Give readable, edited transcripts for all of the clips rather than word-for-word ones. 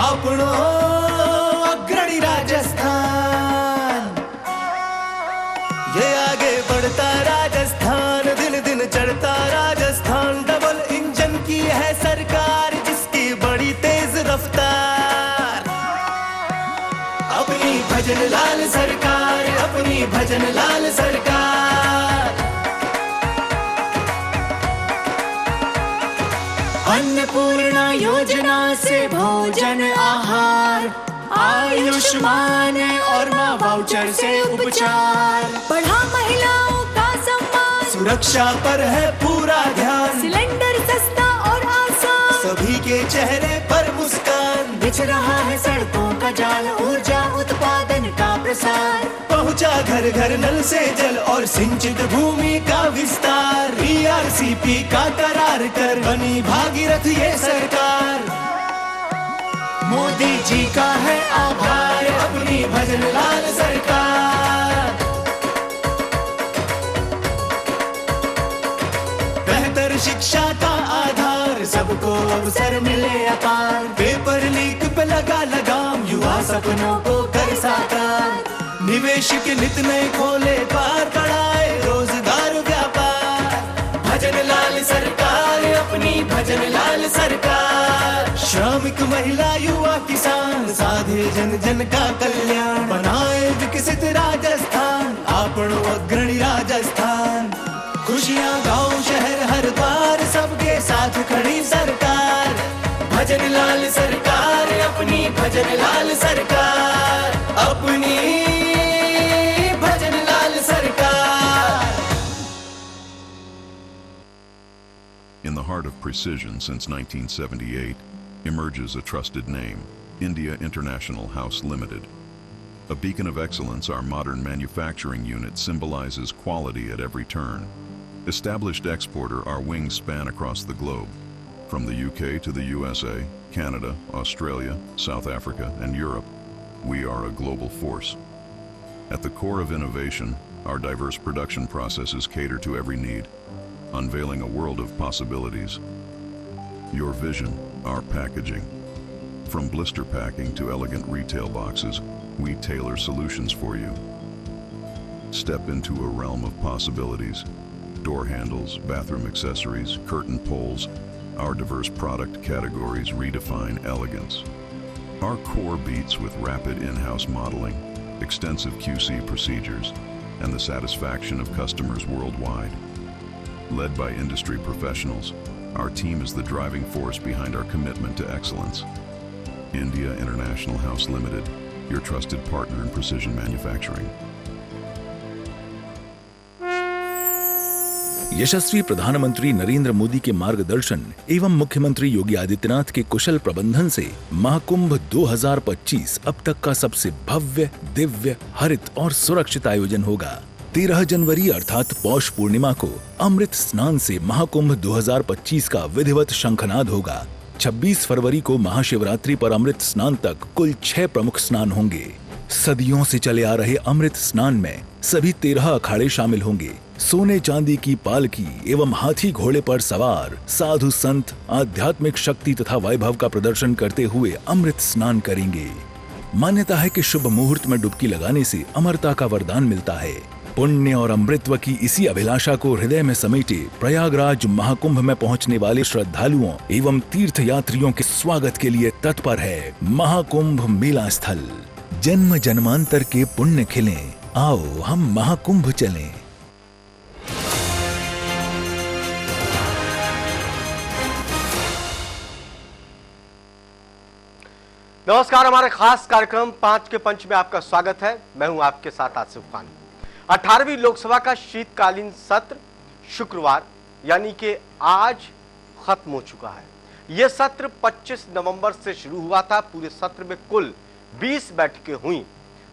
આપણો અગ્રણી રાજસ્થાન, ये आगे बढ़ता राजस्थान, दिन दिन चढ़ता राजस्थान, डबल इंजन की है सरकार जिसकी बड़ी तेज रफ्तार। अपनी भजन लाल सरकार, अपनी भजन लाल सरकार। अन्नपूर्णा योजना से भोजन आहार, आयुष्मान और माँ वाउचर से उपचार, बढ़ा महिलाओं का सम्मान, सुरक्षा पर है पूरा ध्यान, सिलेंडर सस्ता और आसान, सभी के चेहरे पर मुस्कान, बिछ रहा है सड़कों का जाल, ऊर्जा उत्पादन का प्रसार, पहुंचा घर घर नल से जल और सिंचित भूमि का विस्तार, ERCP का करार कर बनी भागीरथ ये सरकार। मोदी जी का है आभार, अपनी भजन लाल सरकार। बेहतर शिक्षा का आधार, सबको अवसर मिले अपार, पेपर लीक पे लगा लगाम, युवा सपनों को कर साकार, निवेश के नित नए खोले द्वार, बढ़ाए रोजगार व्यापार। भजन लाल सरकार, अपनी भजन लाल सरकार। श्रमिक महिला युवा किसान, साधे जन जन का कल्याण, बनाए विकसित राजस्थान, आपनो अग्रणी राजस्थान। खुशियाँ गांव शहर हर द्वार, सबके साथ खड़ी सरकार। भजन लाल सरकार, अपनी भजन लाल सरकार, अपनी भजन लाल सरकार। In the heart of precision since 1978 emerges a trusted name, India International House Limited. A beacon of excellence, our modern manufacturing unit symbolizes quality at every turn. Established exporter, our wings span across the globe. From the UK to the USA, Canada, Australia, South Africa, and Europe, we are a global force. At the core of innovation, our diverse production processes cater to every need, unveiling a world of possibilities. Your vision, our packaging. From blister packing to elegant retail boxes, we tailor solutions for you. Step into a realm of possibilities. Door handles, bathroom accessories, curtain poles, our diverse product categories redefine elegance. Our core beats with rapid in-house modeling, extensive QC procedures, and the satisfaction of customers worldwide. Led by industry professionals, our team is the driving force behind our commitment to excellence. India International House Limited, your trusted partner in precision manufacturing. यशस्वी प्रधानमंत्री नरेंद्र मोदी के मार्गदर्शन एवं मुख्यमंत्री योगी आदित्यनाथ के कुशल प्रबंधन से महाकुंभ 2025 अब तक का सबसे भव्य, दिव्य, हरित और सुरक्षित आयोजन होगा। 13 जनवरी अर्थात पौष पूर्णिमा को अमृत स्नान से महाकुंभ 2025 का विधिवत शंखनाद होगा। 26 फरवरी को महाशिवरात्रि पर अमृत स्नान तक कुल 6 प्रमुख स्नान होंगे। सदियों से चले आ रहे अमृत स्नान में सभी 13 अखाड़े शामिल होंगे। सोने चांदी की पालकी एवं हाथी घोड़े पर सवार साधु संत आध्यात्मिक शक्ति तथा वैभव का प्रदर्शन करते हुए अमृत स्नान करेंगे। मान्यता है कि शुभ मुहूर्त में डुबकी लगाने से अमरता का वरदान मिलता है। पुण्य और अमृतत्व की इसी अभिलाषा को हृदय में समेटे प्रयागराज महाकुंभ में पहुंचने वाले श्रद्धालुओं एवं तीर्थ यात्रियों के स्वागत के लिए तत्पर है महाकुंभ मेला स्थल। जन्म जन्मांतर के पुण्य खिलें, आओ हम महाकुंभ चलें। नमस्कार, हमारे खास कार्यक्रम 5 के पंच में आपका स्वागत है। मैं हूं आपके साथ आसिफ खान। 18वीं लोकसभा का शीतकालीन सत्र शुक्रवार यानी कि आज खत्म हो चुका है। यह सत्र 25 नवंबर से शुरू हुआ था। पूरे सत्र में कुल 20 बैठकें हुई।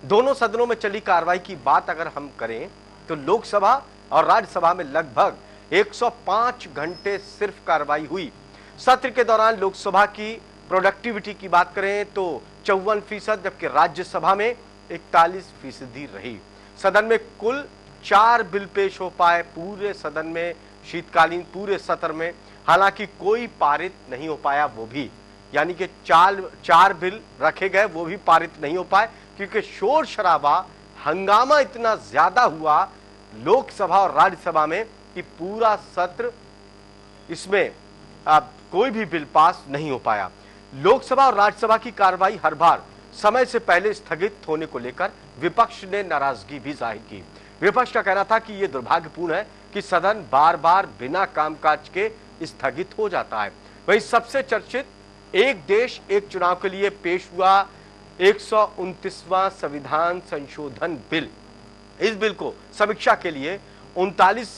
दोनों सदनों में चली कार्रवाई की बात अगर हम करें तो लोकसभा और राज्यसभा में लगभग 105 घंटे सिर्फ कार्रवाई हुई। सत्र के दौरान लोकसभा की प्रोडक्टिविटी की बात करें तो 54%, जबकि राज्यसभा में 41% रही। सदन में कुल 4 बिल पेश हो पाए। पूरे सदन में शीतकालीन पूरे सत्र में हालांकि कोई पारित नहीं हो पाया, वो भी यानी कि चार बिल रखे गए, वो भी पारित नहीं हो पाए क्योंकि शोर शराबा, हंगामा इतना ज्यादा हुआ लोकसभा और राज्यसभा में कि पूरा सत्र इसमें कोई भी बिल पास नहीं हो पाया। लोकसभा और राज्यसभा की कार्रवाई हर बार समय से पहले स्थगित होने को लेकर विपक्ष ने नाराजगी भी जाहिर की। विपक्ष का कहना था कि यह दुर्भाग्यपूर्ण है कि सदन बार बार बिना कामकाज के स्थगित हो जाता है। वहीं सबसे चर्चित एक देश एक चुनाव के लिए पेश हुआ 129वां संविधान संशोधन बिल, इस बिल को समीक्षा के लिए 39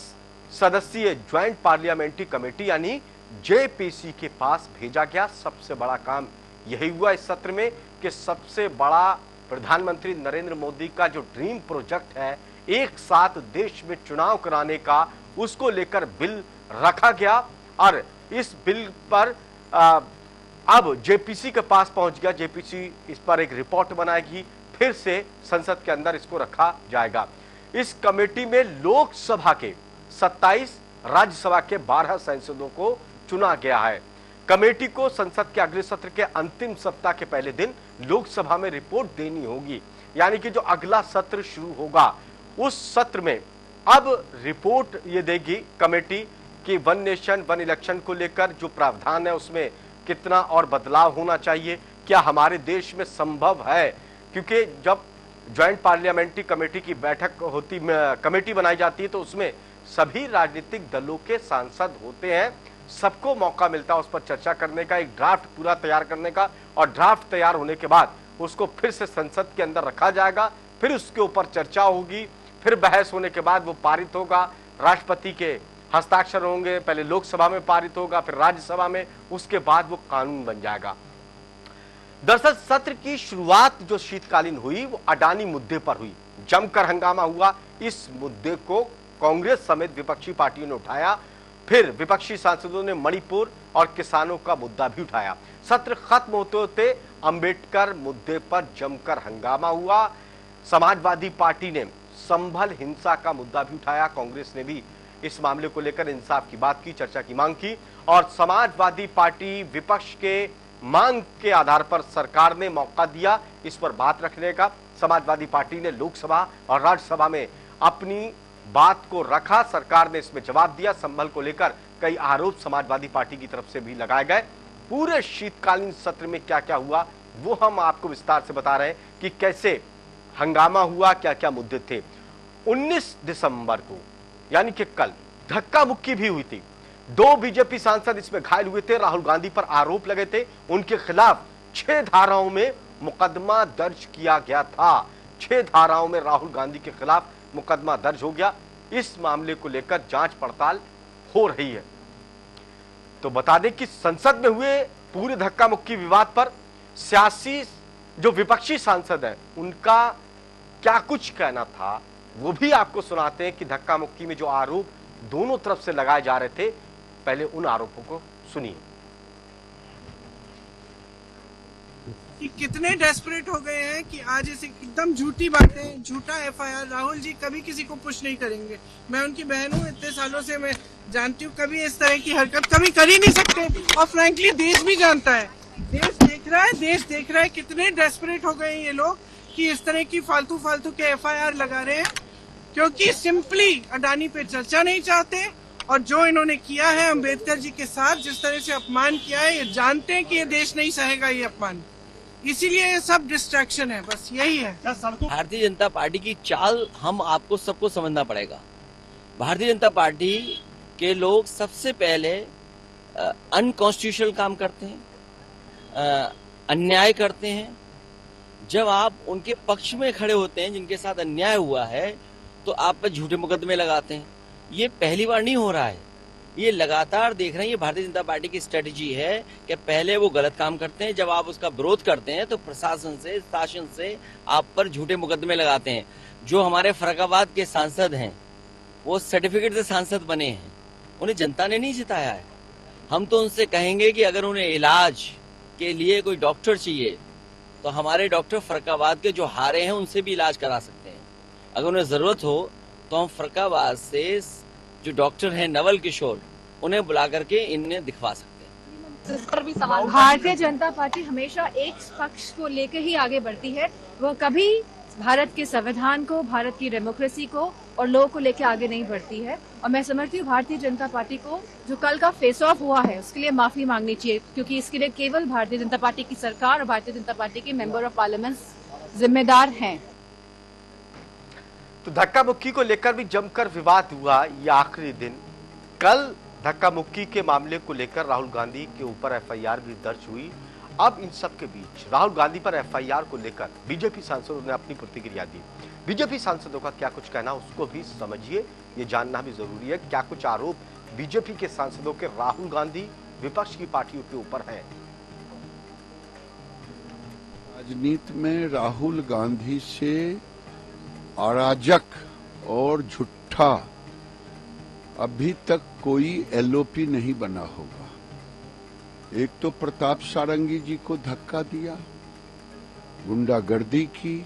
सदस्यीय ज्वाइंट पार्लियामेंट्री कमेटी यानी जेपीसी के पास भेजा गया। सबसे बड़ा काम यही हुआ इस सत्र में कि सबसे बड़ा प्रधानमंत्री नरेंद्र मोदी का जो ड्रीम प्रोजेक्ट है एक साथ देश में चुनाव कराने का, उसको लेकर बिल रखा गया और इस बिल पर अब जेपीसी के पास पहुंच गया। जेपीसी इस पर एक रिपोर्ट बनाएगी, फिर से संसद के अंदर इसको रखा जाएगा। इस कमेटी में लोकसभा के 27, राज्यसभा के 12 सांसदों को चुना गया है। कमेटी को संसद के अगले सत्र के अंतिम सप्ताह के पहले दिन लोकसभा में रिपोर्ट देनी होगी, यानी कि जो अगला सत्र शुरू होगा उस सत्र में अब रिपोर्ट ये देगी कमेटी कि वन नेशन वन इलेक्शन को लेकर जो प्रावधान है उसमें कितना और बदलाव होना चाहिए, क्या हमारे देश में संभव है। क्योंकि जब ज्वाइंट पार्लियामेंट्री कमेटी की बैठक होती, कमेटी बनाई जाती है तो उसमें सभी राजनीतिक दलों के सांसद होते हैं, सबको मौका मिलता है उस पर चर्चा करने का, एक ड्राफ्ट पूरा तैयार करने का, और ड्राफ्ट तैयार होने के बाद उसको फिर से संसद के अंदर रखा जाएगा, फिर उसके ऊपर चर्चा होगी, फिर बहस होने के बाद वो पारित होगा, राष्ट्रपति के हस्ताक्षर होंगे, पहले लोकसभा में पारित होगा, फिर राज्यसभा में, उसके बाद वो कानून बन जाएगा। दरअसल सत्र की शुरुआत जो शीतकालीन हुई वो अडानी मुद्दे पर हुई, जमकर हंगामा हुआ। इस मुद्दे को कांग्रेस समेत विपक्षी पार्टियों ने उठाया, फिर विपक्षी सांसदों ने मणिपुर और किसानों का मुद्दा भी उठाया। सत्र खत्म होते होते अंबेडकर मुद्दे पर जमकर हंगामा हुआ। समाजवादी पार्टी ने संभल हिंसा का मुद्दा भी उठाया, कांग्रेस ने भी इस मामले को लेकर इंसाफ की बात की, चर्चा की मांग की, और समाजवादी पार्टी विपक्ष के मांग के आधार पर सरकार ने मौका दिया इस पर बात रखने का। समाजवादी पार्टी ने लोकसभा और राज्यसभा में अपनी बात को रखा, सरकार ने इसमें जवाब दिया। संभल को लेकर कई आरोप समाजवादी पार्टी की तरफ से भी लगाए गए। पूरे शीतकालीन सत्र में क्या क्या हुआ वो हम आपको विस्तार से बता रहे हैं कि कैसे हंगामा हुआ, क्या क्या मुद्दे थे। 19 दिसंबर को यानी कि कल धक्का मुक्की भी हुई थी, 2 बीजेपी सांसद इसमें घायल हुए थे। राहुल गांधी पर आरोप लगे थे, उनके खिलाफ 6 धाराओं में मुकदमा दर्ज किया गया था। 6 धाराओं में राहुल गांधी के खिलाफ मुकदमा दर्ज हो गया। इस मामले को लेकर जांच पड़ताल हो रही है। तो बता दें कि संसद में हुए पूरे धक्का मुक्की विवाद पर सियासी जो विपक्षी सांसद हैं उनका क्या कुछ कहना था वो भी आपको सुनाते हैं कि धक्का मुक्की में जो आरोप दोनों तरफ से लगाए जा रहे थे, पहले उन आरोपों को सुनिए। कि कितने डेस्परेट हो गए हैं कि आज ऐसे एकदम झूठी बातें, झूठा एफआईआर। राहुल जी कभी किसी को पुश नहीं करेंगे। मैं उनकी बहन हूँ, इतने सालों से मैं जानती हूँ, कभी इस तरह की हरकत कभी कर ही नहीं सकते। और फ्रैंकली देश भी जानता है, देश देख रहा है कितने डेस्परेट हो गए हैं ये लोग कि इस तरह की फालतू के एफआईआर लगा रहे हैं, क्योंकि सिंपली अडानी पे चर्चा नहीं चाहते। और जो इन्होंने किया है अंबेडकर जी के साथ, जिस तरह से अपमान किया है, ये जानते हैं कि ये देश नहीं सहेगा ये अपमान, इसीलिए ये सब डिस्ट्रैक्शन है, बस यही है। भारतीय जनता पार्टी की चाल हम आपको सबको समझना पड़ेगा। भारतीय जनता पार्टी के लोग सबसे पहले अनकॉन्स्टिट्यूशनल काम करते हैं, अन्याय करते हैं। जब आप उनके पक्ष में खड़े होते हैं जिनके साथ अन्याय हुआ है तो आप पर झूठे मुकदमे लगाते हैं। ये पहली बार नहीं हो रहा है, ये लगातार देख रहे हैं। ये भारतीय जनता पार्टी की स्ट्रेटेजी है कि पहले वो गलत काम करते हैं, जब आप उसका विरोध करते हैं तो प्रशासन से, शासन से आप पर झूठे मुकदमे लगाते हैं। जो हमारे फर्रुखाबाद के सांसद हैं वो सर्टिफिकेट से सांसद बने हैं, उन्हें जनता ने नहीं जिताया है। हम तो उनसे कहेंगे कि अगर उन्हें इलाज के लिए कोई डॉक्टर चाहिए तो हमारे डॉक्टर फर्रुखाबाद के जो हारे हैं उनसे भी इलाज करा सकते हैं। अगर उन्हें जरूरत हो तो हम फर्रुखाबाद से जो डॉक्टर हैं नवल किशोर, उन्हें बुला करके इन्हें दिखवा सकते हैं। इस पर भी सवाल। भारतीय जनता पार्टी हमेशा एक पक्ष को लेकर ही आगे बढ़ती है, वो कभी भारत के संविधान को, भारत की डेमोक्रेसी को और लोगों को लेकर आगे नहीं बढ़ती है। और मैं समझती हूँ भारतीय जनता पार्टी को जो कल का फेस ऑफ हुआ है उसके लिए माफी मांगनी चाहिए, क्योंकि इसके लिए केवल भारतीय जनता पार्टी की सरकार और भारतीय जनता पार्टी के मेंबर ऑफ पार्लियामेंट जिम्मेदार हैं। तो धक्का मुक्की को लेकर भी जमकर विवाद हुआ। ये आखिरी दिन कल धक्का मुक्की के मामले को लेकर राहुल गांधी के ऊपर एफआईआर भी दर्ज हुई। अब इन सब के बीच राहुल गांधी पर एफआईआर को लेकर बीजेपी सांसदों ने अपनी प्रतिक्रिया दी। बीजेपी सांसदों का क्या कुछ कहना, उसको भी समझिए, ये जानना भी जरूरी है। क्या कुछ आरोप बीजेपी के सांसदों के राहुल गांधी विपक्ष की पार्टियों के ऊपर हैं। राजनीति में राहुल गांधी से अराजक और झूठा अभी तक कोई एलओपी नहीं बना होगा। एक तो प्रताप सारंगी जी को धक्का दिया, गुंडागर्दी की,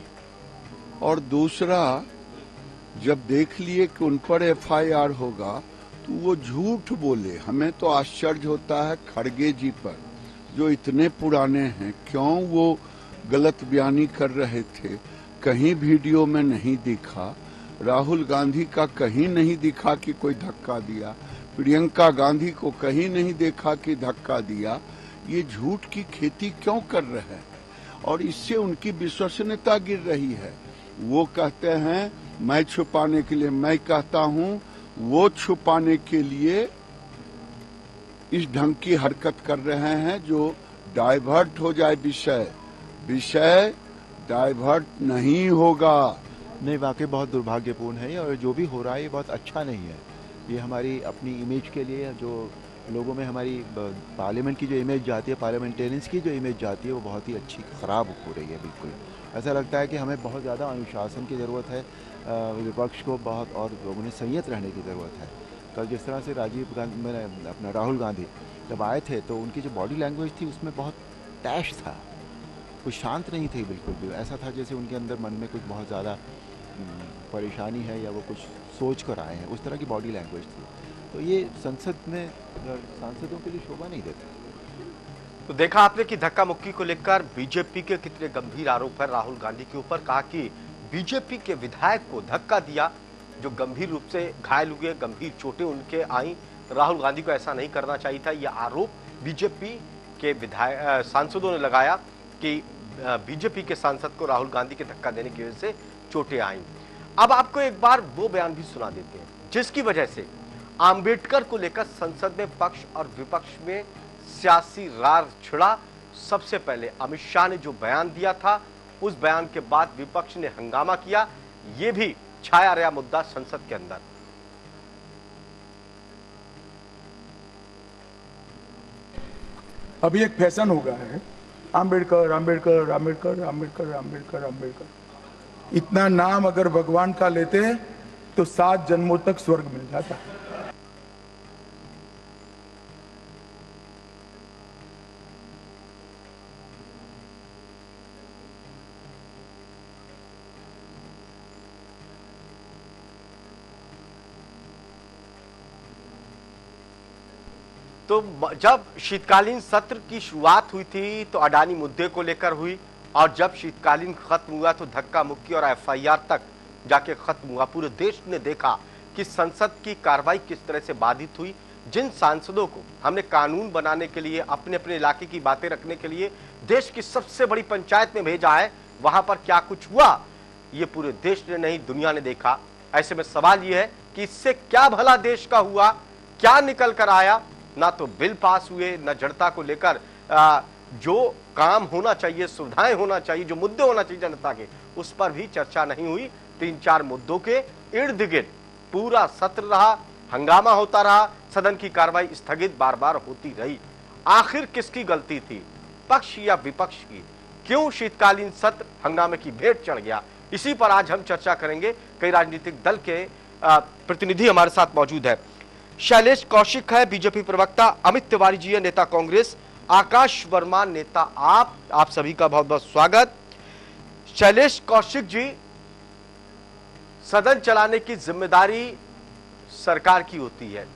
और दूसरा जब देख लिए कि उन पर एफआईआर होगा तो वो झूठ बोले। हमें तो आश्चर्य होता है खड़गे जी पर, जो इतने पुराने हैं, क्यों वो गलत बयानी कर रहे थे। कहीं वीडियो में नहीं दिखा, राहुल गांधी का कहीं नहीं दिखा कि कोई धक्का दिया, प्रियंका गांधी को कहीं नहीं देखा कि धक्का दिया। ये झूठ की खेती क्यों कर रहे हैं और इससे उनकी विश्वसनीयता गिर रही है। वो कहते हैं मैं छुपाने के लिए, मैं कहता हूं वो छुपाने के लिए इस ढंग की हरकत कर रहे हैं जो डाइवर्ट हो जाए विषय डाइवर्ट नहीं होगा। नहीं, वाकई बहुत दुर्भाग्यपूर्ण है और जो भी हो रहा है ये बहुत अच्छा नहीं है। ये हमारी अपनी इमेज के लिए, जो लोगों में हमारी पार्लियामेंट की जो इमेज जाती है, पार्लियामेंटेरियंस की जो इमेज जाती है, वो बहुत ही अच्छी खराब हो रही है। बिल्कुल ऐसा लगता है कि हमें बहुत ज़्यादा अनुशासन की ज़रूरत है, विपक्ष को बहुत, और उन्हें संयत रहने की ज़रूरत है। कल जिस तरह से राजीव गांधी, मैंने अपना राहुल गांधी जब आए थे तो उनकी जो बॉडी लैंग्वेज थी उसमें बहुत टैश था, कुछ शांत नहीं थे बिल्कुल भी। ऐसा था जैसे उनके अंदर मन में कुछ बहुत ज़्यादा परेशानी है या वो कुछ सोच कर आए हैं, उस तरह की बॉडी लैंग्वेज थी। तो ये संसद में सांसदों के लिए शोभा नहीं देता। तो देखा आपने कि धक्का मुक्की को लेकर बीजेपी के कितने गंभीर आरोप है राहुल गांधी के ऊपर। कहा कि बीजेपी के विधायक को धक्का दिया, जो गंभीर रूप से घायल हुए, गंभीर चोटें उनके आई। राहुल गांधी को ऐसा नहीं करना चाहिए था। यह आरोप बीजेपी के विधायक सांसदों ने लगाया कि बीजेपी के सांसद को राहुल गांधी के धक्का देने की वजह से चोटें आई। अब आपको एक बार वो बयान भी सुना देते हैं जिसकी वजह से आंबेडकर को लेकर संसद में पक्ष और विपक्ष में सियासी रार छिड़ा। सबसे पहले अमित शाह ने जो बयान दिया था, उस बयान के बाद विपक्ष ने हंगामा किया। ये भी छाया रहा मुद्दा संसद के अंदर। अभी एक फैशन हो गया है, आंबेडकर आंबेडकर आंबेडकर आंबेडकर आंबेडकर आंबेडकर। इतना नाम अगर भगवान का लेते तो 7 जन्मों तक स्वर्ग मिल जाता। तो जब शीतकालीन सत्र की शुरुआत हुई थी तो अडानी मुद्दे को लेकर हुई, और जब शीतकालीन खत्म हुआ तो धक्का मुक्की और एफआईआर तक जाके खत्म हुआ। पूरे देश ने देखा कि संसद की कार्रवाई किस तरह से बाधित हुई। जिन सांसदों को हमने कानून बनाने के लिए, अपने अपने इलाके की बातें रखने के लिए देश की सबसे बड़ी पंचायत में भेजा है, वहां पर क्या कुछ हुआ ये पूरे देश ने नहीं, दुनिया ने देखा। ऐसे में सवाल यह है कि इससे क्या भला देश का हुआ, क्या निकल कर आया। ना तो बिल पास हुए, ना जनता को लेकर जो काम होना चाहिए, सुविधाएं होना चाहिए, जो मुद्दे होना चाहिए जनता के, उस पर भी चर्चा नहीं हुई। 3-4 मुद्दों के इर्द गिर्द पूरा सत्र रहा, हंगामा होता रहा, सदन की कार्रवाई स्थगित बार बार होती रही। आखिर किसकी गलती थी, पक्ष या विपक्ष की? क्यों शीतकालीन सत्र हंगामे की भेंट चढ़ गया? इसी पर आज हम चर्चा करेंगे। कई राजनीतिक दल के प्रतिनिधि हमारे साथ मौजूद है। शैलेश कौशिक है बीजेपी प्रवक्ता, अमित तिवारी जी है नेता कांग्रेस, आकाश वर्मा नेता आप सभी का बहुत बहुत स्वागत। शैलेश कौशिक जी, सदन चलाने की जिम्मेदारी सरकार की होती है,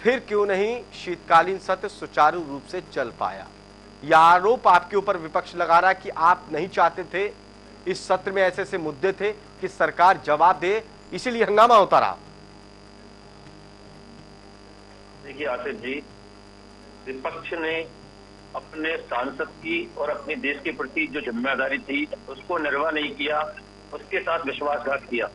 फिर क्यों नहीं शीतकालीन सत्र सुचारू रूप से चल पाया? यह आरोप आपके ऊपर विपक्ष लगा रहा है कि आप नहीं चाहते थे इस सत्र में ऐसे ऐसे मुद्दे थे कि सरकार जवाब दे, इसीलिए हंगामा होता रहा। देखिए आसिफ जी, विपक्ष ने अपने सांसद की और अपने देश के प्रति जो जिम्मेदारी थी उसको निर्वाह नहीं किया, उसके साथ विश्वासघात किया।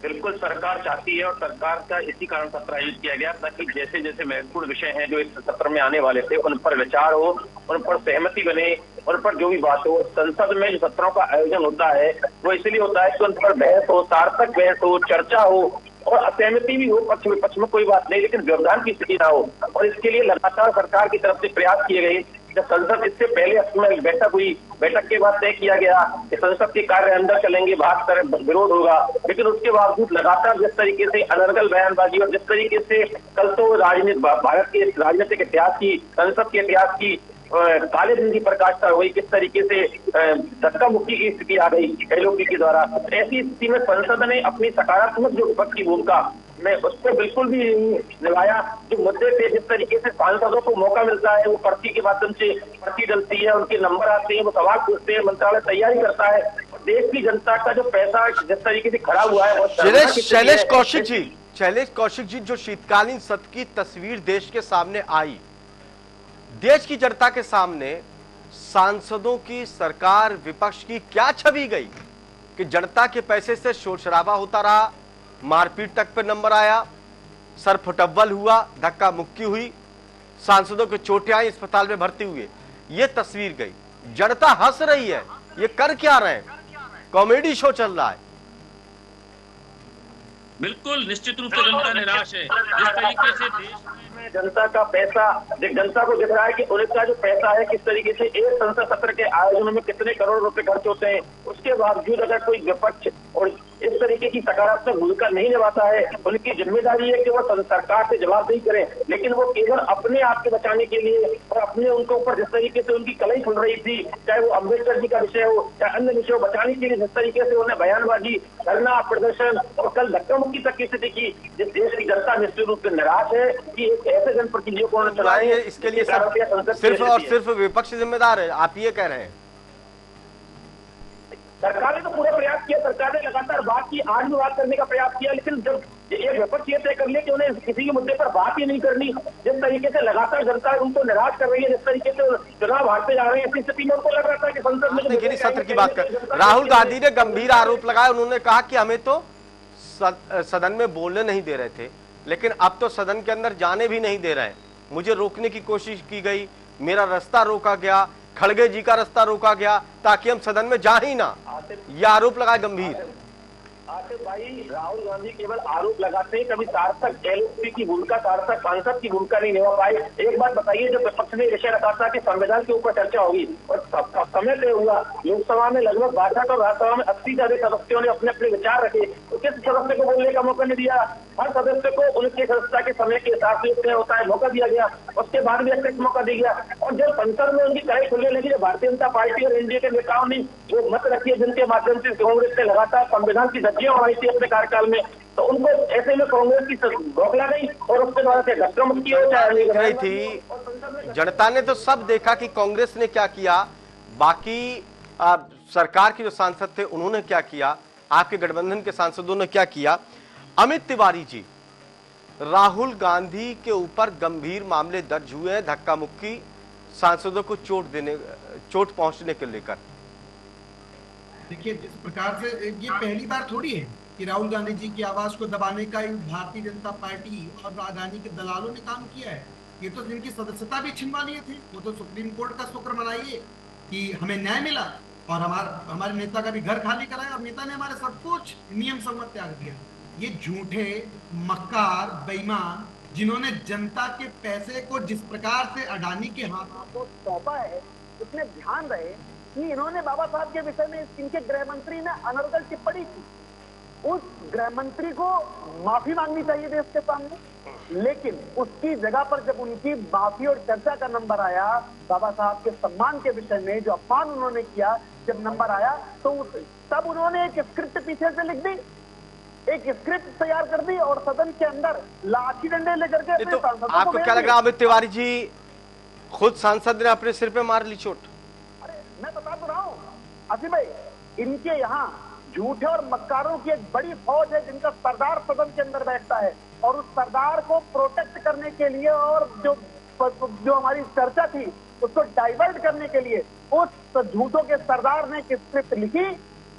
बिल्कुल सरकार चाहती है और सरकार का इसी कारण सत्र आयोजित किया गया ताकि जैसे जैसे महत्वपूर्ण विषय हैं जो इस सत्र में आने वाले थे उन पर विचार हो, उन पर सहमति बने, उन पर जो भी बात हो। संसद में जो सत्रों का आयोजन होता है वो इसलिए होता है कि उन पर बहस हो, सार्थक बहस हो, चर्चा हो और असहमति भी हो पक्ष विपक्ष में, कोई बात नहीं, लेकिन व्यवधान की स्थिति ना हो। और इसके लिए लगातार सरकार की तरफ से प्रयास किए गए। जब संसद इससे पहले में बैठक हुई, बैठक के बाद तय किया गया कि संसद के कार्य अंदर चलेंगे, बाहर तरफ विरोध होगा, लेकिन उसके बावजूद लगातार जिस तरीके से अनर्गल बयानबाजी और जिस तरीके से कल तो भारत के राजनीतिक इतिहास की, संसद के इतिहास की काले दिन की प्रकाशता हुई, किस तरीके से धक्का मुक्की की स्थिति आ गई एलओपी के द्वारा। ऐसी स्थिति में संसद ने अपनी सकारात्मक जो विपक्ष की भूमिका में उसको बिल्कुल भी निभाया। जो मुद्दे थे, जिस तरीके से सांसदों को मौका मिलता है, वो पर्ची के माध्यम से पर्ची डलती है, उनके नंबर आते हैं, वो सवाल पूछते हैं, मंत्रालय तैयारी करता है। देश की जनता का जो पैसा जिस तरीके से खराब हुआ है। शैलेश कौशिक जी, जो शीतकालीन सत्र की तस्वीर देश के सामने आई, देश की जनता के सामने सांसदों की, सरकार, विपक्ष की क्या छवि गई कि जनता के पैसे से शोर शराबा होता रहा, मारपीट तक पे नंबर आया, सर फुटब्बल हुआ, धक्का मुक्की हुई, सांसदों के चोटें आई, अस्पताल में भर्ती हुए, ये तस्वीर गई। जनता हंस रही है, ये कर क्या रहे हैं? कॉमेडी शो चल रहा है। बिल्कुल निश्चित रूप से जनता निराश है। जिस तरीके से देश में जनता का पैसा, जनता को दिख रहा है कि उनका जो पैसा है किस तरीके से एक संसद सत्र के आयोजन में कितने करोड़ रुपए खर्च होते हैं, उसके बावजूद अगर कोई विपक्ष और इस तरीके की सकारात्मक भूमिका नहीं निभाता है, उनकी जिम्मेदारी है कि वो सरकार से जवाबदेही करें, लेकिन वो केवल अपने आप के बचाने के लिए और अपने उनके ऊपर जिस तरीके से उनकी कलई खुल रही थी, चाहे वो अम्बेडकर जी का विषय हो, चाहे अन्य विषय हो, बचाने के लिए जिस तरीके से उन्हें बयानबाजी, धरना, प्रदर्शन और कल धक्का मुक्की तक की स्थिति की, जिस देश की जनता निश्चित रूप से निराश है कि एक ऐसे जनप्रतिनिधियों को चलाएंगे। इसके लिए सिर्फ और सिर्फ विपक्ष जिम्मेदार है, आप ये कह रहे हैं? सरकार ने तो पूरा प्रयास किया, सरकार ने लगातार बात की, आज भी बात करने का प्रयास किया, लेकिन जब एक विपक्ष ये तय कर लिया कि उन्हें किसी के मुद्दे पर बात ही नहीं करनी, जिस तरीके से लगातार जनता उनको निराश कर रही है, जिस तरीके से चुनाव हारते जा रहे हैं, ऐसी स्थिति में उनको लग रहा था कि संसद में सत्र की बात कर। राहुल गांधी ने गंभीर आरोप लगाया, उन्होंने कहा कि हमें तो सदन में बोलने नहीं दे रहे थे, लेकिन अब तो सदन के अंदर जाने भी नहीं दे रहे हैं। मुझे रोकने की कोशिश की गई, मेरा रास्ता रोका गया, खड़गे जी का रास्ता रोका गया ताकि हम सदन में जा ही ना। यह आरोप लगाए गंभीर। आसिफ भाई, राहुल गांधी केवल आरोप लगाते हैं, कभी सार्थक एलओपी की भूमिका, सार्थक सांसद की भूमिका नहीं निभा पाए। एक बात बताइए, जब विपक्ष ने विषय रखा था कि संविधान के ऊपर चर्चा होगी और समय तय हुआ, लोकसभा में लगभग 62 और राज्यसभा में 80 से अधिक सदस्यों ने अपने अपने विचार रखे, तो किस सदस्य को बोलने का मौका नहीं दिया? हर सदस्य को उनके सदस्यता के समय के हिसाब से होता है मौका दिया गया, उसके बाद भी अतिरिक्त मौका दिया गया। और जब संसद में उनकी कड़ाई खुलने लगी, जब भारतीय जनता पार्टी और एनडीए के नेताओं ने वो मत रखी है जिनके माध्यम से कांग्रेस ने लगातार संविधान की धज्जियां उड़ाई थी अपने कार्यकाल में, तो उनको ऐसे में कांग्रेस की रोकला गई और उसके द्वारा से धक्का मुक्की हो रही थी। जनता ने तो सब देखा कि कांग्रेस ने क्या किया, बाकी सरकार के जो सांसद थे उन्होंने क्या किया, आपके गठबंधन के सांसदों ने क्या किया। अमित तिवारी जी, राहुल गांधी के ऊपर गंभीर मामले दर्ज हुए हैं, धक्का मुक्की, सांसदों को चोट पहुंचने को लेकर। देखिए, जिस प्रकार से ये पहली बार थोड़ी है कि राहुल गांधी जी की आवाज को दबाने का भारतीय जनता पार्टी और राजधानी के दलालों ने काम किया है। ये तो जिनकी सदस्यता भी छिनवा लिए थे, वो तो सुप्रीम कोर्ट का शुक्र मनाइए कि हमें न्याय मिला और हमारे नेता का भी घर खाली कराया और नेता ने हमारे सब कुछ नियम सम्मत त्याग दिया। ये झूठे, मक्कार, बेईमान, जिन्होंने जनता के पैसे को जिस प्रकार से अडानी के हाथों को सौंपा है, उसमें ध्यान रहे कि इन्होंने बाबा साहब के विषय में इनके गृह मंत्री ने अनर्गल टिप्पणी की, उस गृह मंत्री को माफी मांगनी चाहिए देश के सामने, लेकिन उसकी जगह पर जब उनकी माफी और चर्चा का नंबर आया, बाबा साहब के सम्मान के विषय में जो अपमान उन्होंने किया, जब नंबर आया तो तब उन्होंने एक स्क्रिप्ट पीछे से लिख दी एक स्क्रिप्ट तैयार कर दी और सदन के अंदर लाठी डंडे लेकर के अपने सांसदों को आपको क्या लग रहा है अमित तिवारी जी खुद सांसद ने अपने सिर पे मार ली चोट? अरे मैं बता तो रहा हूँ आसिफ भाई, इनके यहाँ झूठे और मक्कारों की एक बड़ी फौज है जिनका सरदार सदन के अंदर बैठता है, और उस सरदार को प्रोटेक्ट करने के लिए और जो हमारी चर्चा थी उसको डाइवर्ट करने के लिए उस झूठों के सरदार ने एक स्क्रिप्ट लिखी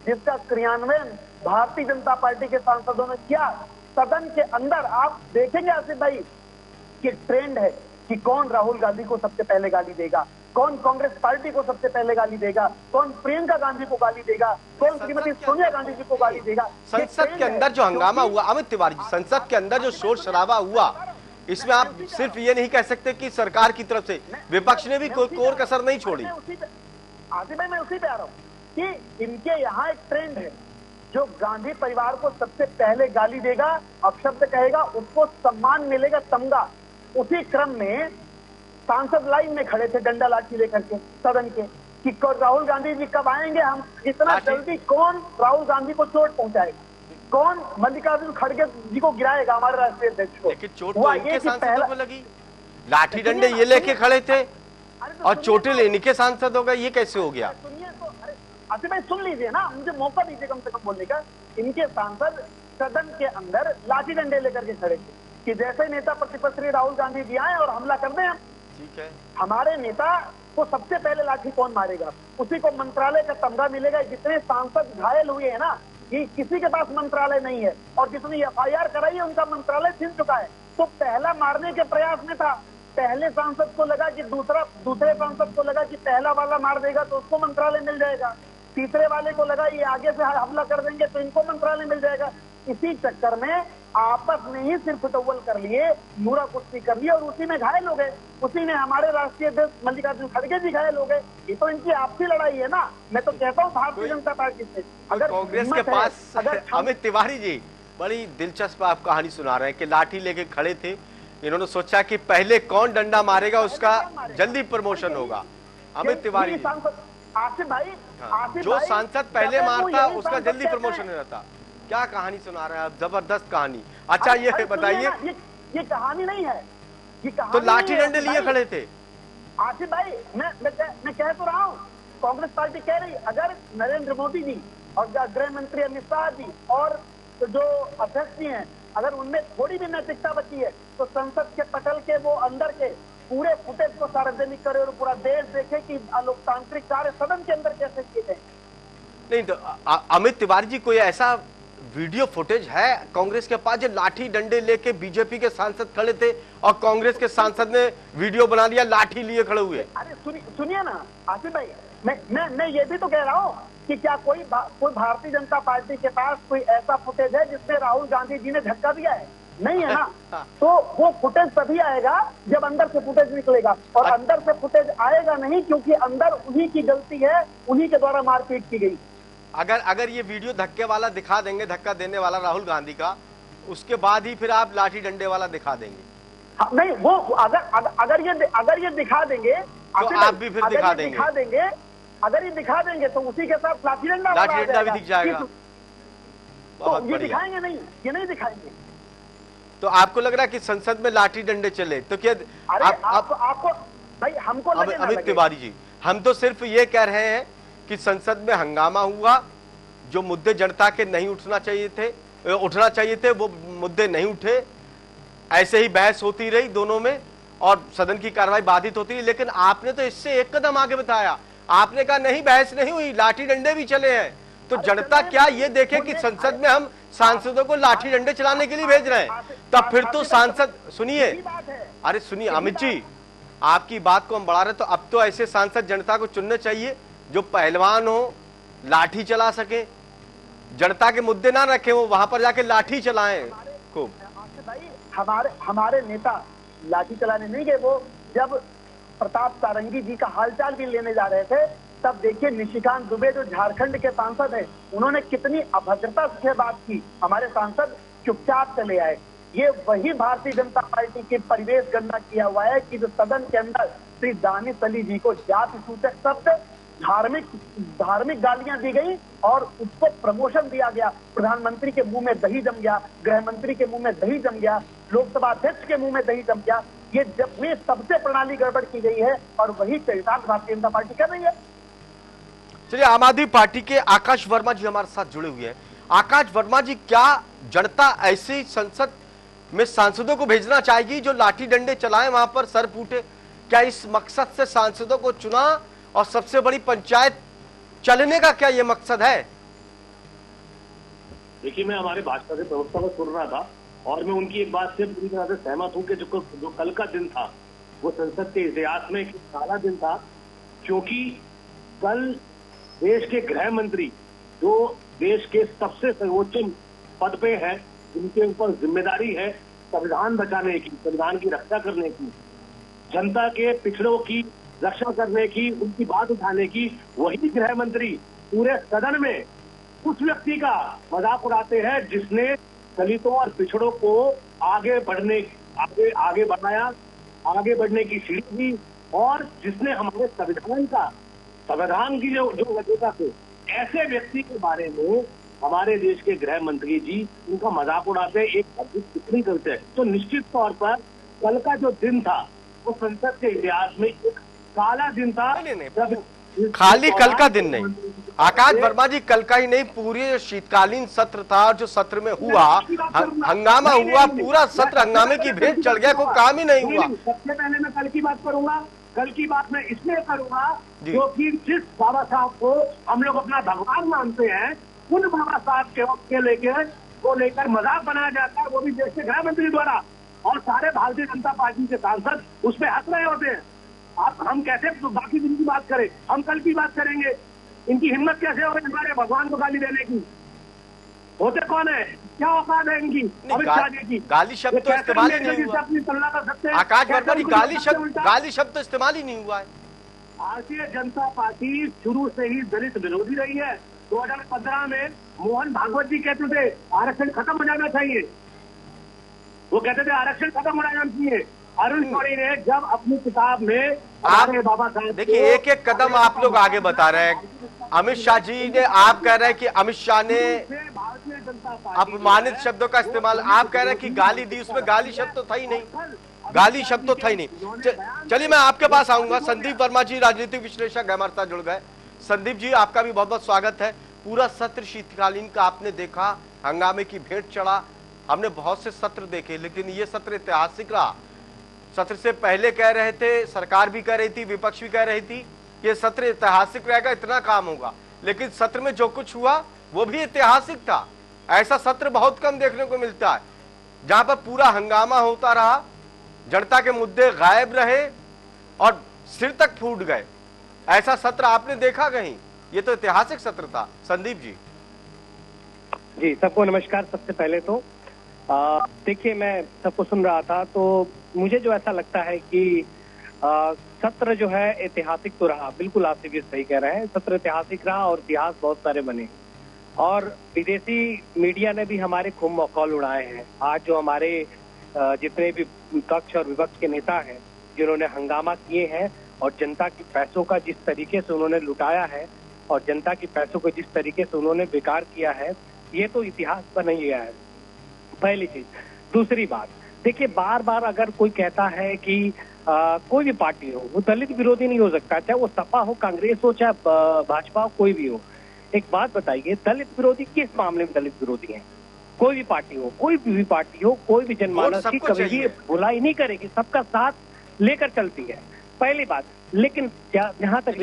जिसका क्रियान्वयन भारतीय जनता पार्टी के सांसदों ने किया। सदन के अंदर आप देखेंगे आसिफ भाई कि ट्रेंड है कि कौन राहुल गांधी को सबसे पहले गाली देगा, कौन कांग्रेस पार्टी को सबसे पहले गाली देगा, कौन प्रियंका गांधी को गाली देगा, कौन श्रीमती सोनिया गांधी जी को गाली देगा। संसद के अंदर जो हंगामा हुआ अमित तिवारी जी, संसद के अंदर जो शोर शराबा हुआ, इसमें आप सिर्फ ये नहीं कह सकते कि सरकार की तरफ से, विपक्ष ने भी कोई कसर नहीं छोड़ी। आसिफ भाई मैं उसी पे आ रहा हूँ कि इनके यहाँ एक ट्रेंड है, जो गांधी परिवार को सबसे पहले गाली देगा, अपशब्द कहेगा, उसको सम्मान मिलेगा, तमगा। उसी क्रम में सांसद लाइन में खड़े थे डंडा लाठी लेकर के सदन के कि राहुल गांधी जी कब आएंगे, हम इतना जल्दी कौन राहुल गांधी को चोट पहुंचाएगा, कौन मल्लिकार्जुन खड़गे जी को गिराएगा, हमारे राष्ट्रीय अध्यक्ष को। लेकिन चोट तो इनके सांसदों को लगी, लाठी डंडे ये लेके खड़े थे और चोटें लेने के सांसद हो गए, ये कैसे हो गया? सुनिए तो, अरे आसिफ भाई सुन लीजिए ना, मुझे मौका दीजिए कम से कम बोलने का। इनके सांसद सदन के अंदर लाठी डंडे लेकर के खड़े थे कि जैसे नेता प्रतिपक्ष श्री राहुल गांधी जी आए और हमला कर दें हम, ठीक है, हमारे नेता को सबसे पहले लाठी कौन मारेगा, उसी को मंत्रालय का तमगा मिलेगा। जितने सांसद घायल हुए हैं ना, कि किसी के पास मंत्रालय नहीं है और जितनी एफआईआर कराई है उनका मंत्रालय छिन चुका है, तो पहला मारने के प्रयास में था। पहले सांसद को लगा कि दूसरे सांसद को लगा कि पहला वाला मार देगा तो उसको मंत्रालय मिल जाएगा, तीसरे वाले को लगा ये आगे से हमला कर देंगे तो इनको मंत्रालय मिल जाएगा। इसी चक्कर में आपस में ही सिर फुटौल कर लिए, नूरा कुश्ती कर ली और उसी में घायल हो गए। उसी में हमारे राष्ट्रीय अध्यक्ष मल्लिकार्जुन खड़गे जी घायल हो गए। ये तो इनकी आपसी लड़ाई है ना। मैं तो कहता हूँ भारतीय जनता पार्टी से अगर कांग्रेस के पास, अमित तिवारी जी बड़ी दिलचस्प आप कहानी सुना रहे हैं कि लाठी लेके खड़े थे, इन्होंने सोचा कि पहले कौन डंडा मारेगा उसका जल्दी प्रमोशन होगा। अमित तिवारी आसिफ भाई, जो सांसद पहले मारता उसका जल्दी प्रमोशन रहता। क्या कहानी सुना रहे हैं आप, जबरदस्त कहानी। अच्छा ये बताइए, ये कहानी नहीं है, ये कहानी तो लाठी डंडे लिए खड़े थे आसिफ भाई। मैं कह तो रहा हूँ, कांग्रेस पार्टी कह रही अगर नरेंद्र मोदी जी और गृह मंत्री अमित शाह जी और जो अध्यक्ष जी हैं, अगर उनमें थोड़ी भी नैतिकता बची है तो संसद के पटल के वो अंदर के पूरे फुटेज को सार्वजनिक करे और पूरा देश देखे कि लोकतांत्रिक कार्य सदन के अंदर कैसे किए गए। नहीं तो अमित तिवारी जी, कोई ऐसा वीडियो फुटेज है कांग्रेस के पास जो लाठी डंडे लेके बीजेपी के सांसद खड़े थे और कांग्रेस के सांसद ने वीडियो बना लिया लाठी लिए खड़े हुए? अरे सुनिए ना आसिफ भाई, मैं ये भी तो कह रहा हूँ कि क्या कोई भारतीय जनता पार्टी के पास कोई ऐसा फुटेज है जिसमें राहुल गांधी जी ने धक्का दिया है? नहीं है ना। तो वो फुटेज तभी आएगा जब अंदर से फुटेज निकलेगा, और अंदर से फुटेज आएगा नहीं क्योंकि अंदर उन्हीं की गलती है, उन्हीं के द्वारा मारपीट की गई। अगर ये वीडियो धक्के वाला दिखा देंगे, धक्का देने वाला राहुल गांधी का, उसके बाद ही फिर आप लाठी डंडे वाला दिखा देंगे? हाँ, नहीं वो अगर ये दिखा देंगे तो आप भी फिर दिखा देंगे। अगर ये दिखा देंगे तो उसी के साथ लाठी डंडा भी दिख जाएगा। तो ये दिखाएंगे नहीं, ये नहीं दिखाएंगे। तो आपको लग रहा है कि संसद में लाठी डंडे चले तो क्या? आपको भाई हमको लगे ना अमित तिवारी जी, हम तो सिर्फ ये कह रहे हैं कि संसद में हंगामा हुआ, जो मुद्दे जनता के नहीं उठना चाहिए थे वो मुद्दे नहीं उठे, ऐसे ही बहस होती रही दोनों में और सदन की कार्रवाई बाधित होती रही। लेकिन आपने तो इससे एक कदम आगे बताया, आपने कहा नहीं बहस नहीं हुई, लाठी डंडे भी चले हैं। तो जनता क्या ये देखे कि संसद में हम सांसदों को लाठी डंडे चलाने के लिए भेज रहे हैं? तब फिर तो सांसद, सुनिए, अरे सुनिए अमित जी, आपकी बात को हम बढ़ा रहे, तो अब तो ऐसे सांसद जनता को चुनने चाहिए जो पहलवान हो, लाठी चला सके, जनता के मुद्दे ना रखे, वो वहां पर जाके लाठी चलाएं खूब। हमारे नेता लाठी चलाने नहीं गए। वो जब प्रताप सारंगी जी का हालचाल भी लेने जा रहे थे, तब देखिए निशिकांत दुबे जो झारखंड के सांसद हैं, उन्होंने कितनी अभद्रता से बात की। हमारे सांसद चुपचाप चले आए। ये वही भारतीय जनता पार्टी की परिवेश गणना किया हुआ है कि जो सदन के अंदर श्री दानिश अली जी को जाति सूचक शब्द धार्मिक गालियां दी गई और उसको प्रमोशन दिया गया। प्रधानमंत्री के मुंह में दही जम गया, गृह मंत्री के मुंह में दही जम गया, लोकसभा अध्यक्ष के मुंह में दही जम गया। ये जब भी सबसे प्रणाली गड़बड़ की गई है और वही चरितार्थ भारतीय जनता पार्टी कर रही है। चलिए, आम आदमी पार्टी के आकाश वर्मा जी हमारे साथ जुड़े हुए हैं। आकाश वर्मा जी, क्या जनता ऐसी संसद में सांसदों को भेजना चाहेगी जो लाठी डंडे चलाएं, वहां पर सर फूटे? क्या इस मकसद से सांसदों को चुना और सबसे बड़ी पंचायत चलने का क्या ये मकसद है? देखिए, मैं हमारे भाजपा के प्रवक्ता को सुन रहा था और मैं उनकी एक बात से पूरी तरह से सहमत हूं कि जो कल का दिन था वो संसद के इतिहास में एक काला दिन था, क्योंकि कल देश के गृह मंत्री, जो देश के सबसे सर्वोच्च पद पे है, जिनके ऊपर जिम्मेदारी है संविधान बचाने की, संविधान की रक्षा करने की, जनता के पिछड़ों की रक्षा करने की, उनकी बात उठाने की, वही गृह मंत्री पूरे सदन में उस व्यक्ति का मजाक उड़ाते हैं जिसने दलितों और पिछड़ों को आगे बढ़ाया, आगे बढ़ने की सीढ़ी दी और जिसने हमारे संविधान की जो वजह से ऐसे व्यक्ति के बारे में हमारे देश के गृह मंत्री जी उनका मजाक उड़ाते, एक टिप्पणी करते हैं। तो निश्चित तौर पर कल का जो दिन था वो संसद के इतिहास में एक काला दिन था। जब खाली कल का दिन नहीं, आकाश वर्मा जी, कल का ही नहीं, पूरे शीतकालीन सत्र था और जो सत्र में हुआ हंगामा हुआ, पूरा सत्र हंगामे की भेंट चढ़ गया, कोई काम ही नहीं हुआ। सबसे पहले मैं कल की बात करूंगा। कल की बात मैं इसलिए करूंगा क्योंकि जिस बाबा साहब को हम लोग अपना भगवान मानते हैं, उन बाबा साहब के लेकर मजाक बनाया जाता है, वो भी देश के गृह मंत्री द्वारा, और सारे भारतीय जनता पार्टी के सांसद उस पर हंस रहे होते हैं। हम कैसे बाकी दिन की बात करें, हम कल की बात करेंगे। इनकी हिम्मत कैसे हो रही हमारे भगवान को गाली देने की? होते कौन है? क्या औकात है इनकी? अमित शाह जी की गाली शब्द तो इस्तेमाल ही नहीं हुआ। अपनी तुलना कर सकते हैं? आकाश वर्मा जी, गाली शब्द तो इस्तेमाल ही नहीं हुआ है। भारतीय जनता पार्टी शुरू से ही दलित विरोधी रही है। 2015 में मोहन भागवत जी कहते थे आरक्षण खत्म हो जाना चाहिए, वो कहते थे आरक्षण खत्म हो जाना चाहिए। अरुण शौरी ने जब अपनी किताब में बाबा साहब, देखिए, एक एक कदम आप लोग आगे बता रहे हैं। अमित शाह जी ने, आप कह रहे हैं कि अमित शाह ने अपमानित शब्दों का इस्तेमाल, आप कह रहे हैं कि गाली दी, उसमें गाली शब्द तो था ही नहीं, गाली शब्द तो था ही नहीं। चलिए, मैं आपके पास आऊंगा। संदीप वर्मा जी, राजनीतिक विश्लेषक, हमारे साथ जुड़ गए। संदीप जी, आपका भी बहुत बहुत स्वागत है। पूरा सत्र शीतकालीन का आपने देखा, हंगामे की भेंट चढ़ा। हमने बहुत से सत्र देखे, लेकिन ये सत्र ऐतिहासिक रहा। सत्र से पहले कह रहे थे, सरकार भी कह रही थी, विपक्ष भी कह रही थी, ये सत्र ऐतिहासिक रहेगा, इतना काम होगा, लेकिन सत्र में जो कुछ हुआ वो भी ऐतिहासिक था। ऐसा सत्र बहुत कम देखने को मिलता है, जहां पर पूरा हंगामा होता रहा, जनता के मुद्दे गायब रहे और सिर तक फूट गए। ऐसा सत्र आपने देखा कहीं? ये तो ऐतिहासिक सत्र था। संदीप जी। जी, सबको नमस्कार। सबसे पहले तो देखिए, मैं सबको सुन रहा था तो मुझे जो ऐसा लगता है कि सत्र जो है ऐतिहासिक तो रहा। बिल्कुल आप भी सही कह रहे हैं, सत्र ऐतिहासिक रहा और इतिहास बहुत सारे बने और विदेशी मीडिया ने भी हमारे खूब मखौल उड़ाए हैं। आज जो हमारे जितने भी पक्ष और विपक्ष के नेता हैं जिन्होंने हंगामा किए हैं और जनता के पैसों का जिस तरीके से उन्होंने लुटाया है और जनता के पैसों को जिस तरीके से उन्होंने बेकार किया है, ये तो इतिहास बन ही गया है, पहली चीज। दूसरी बात, देखिए, बार बार अगर कोई कहता है कि कोई भी पार्टी हो वो दलित विरोधी नहीं हो सकता, चाहे वो सपा हो, कांग्रेस हो, चाहे भाजपा हो, कोई भी हो। एक बात बताइए, दलित विरोधी किस मामले में दलित विरोधी हैं? कोई भी पार्टी हो, कोई भी पार्टी हो, कोई भी जनमानस की कभी ये बुराई नहीं करेगी, सबका साथ लेकर चलती है, पहली बात। लेकिन जहाँ तक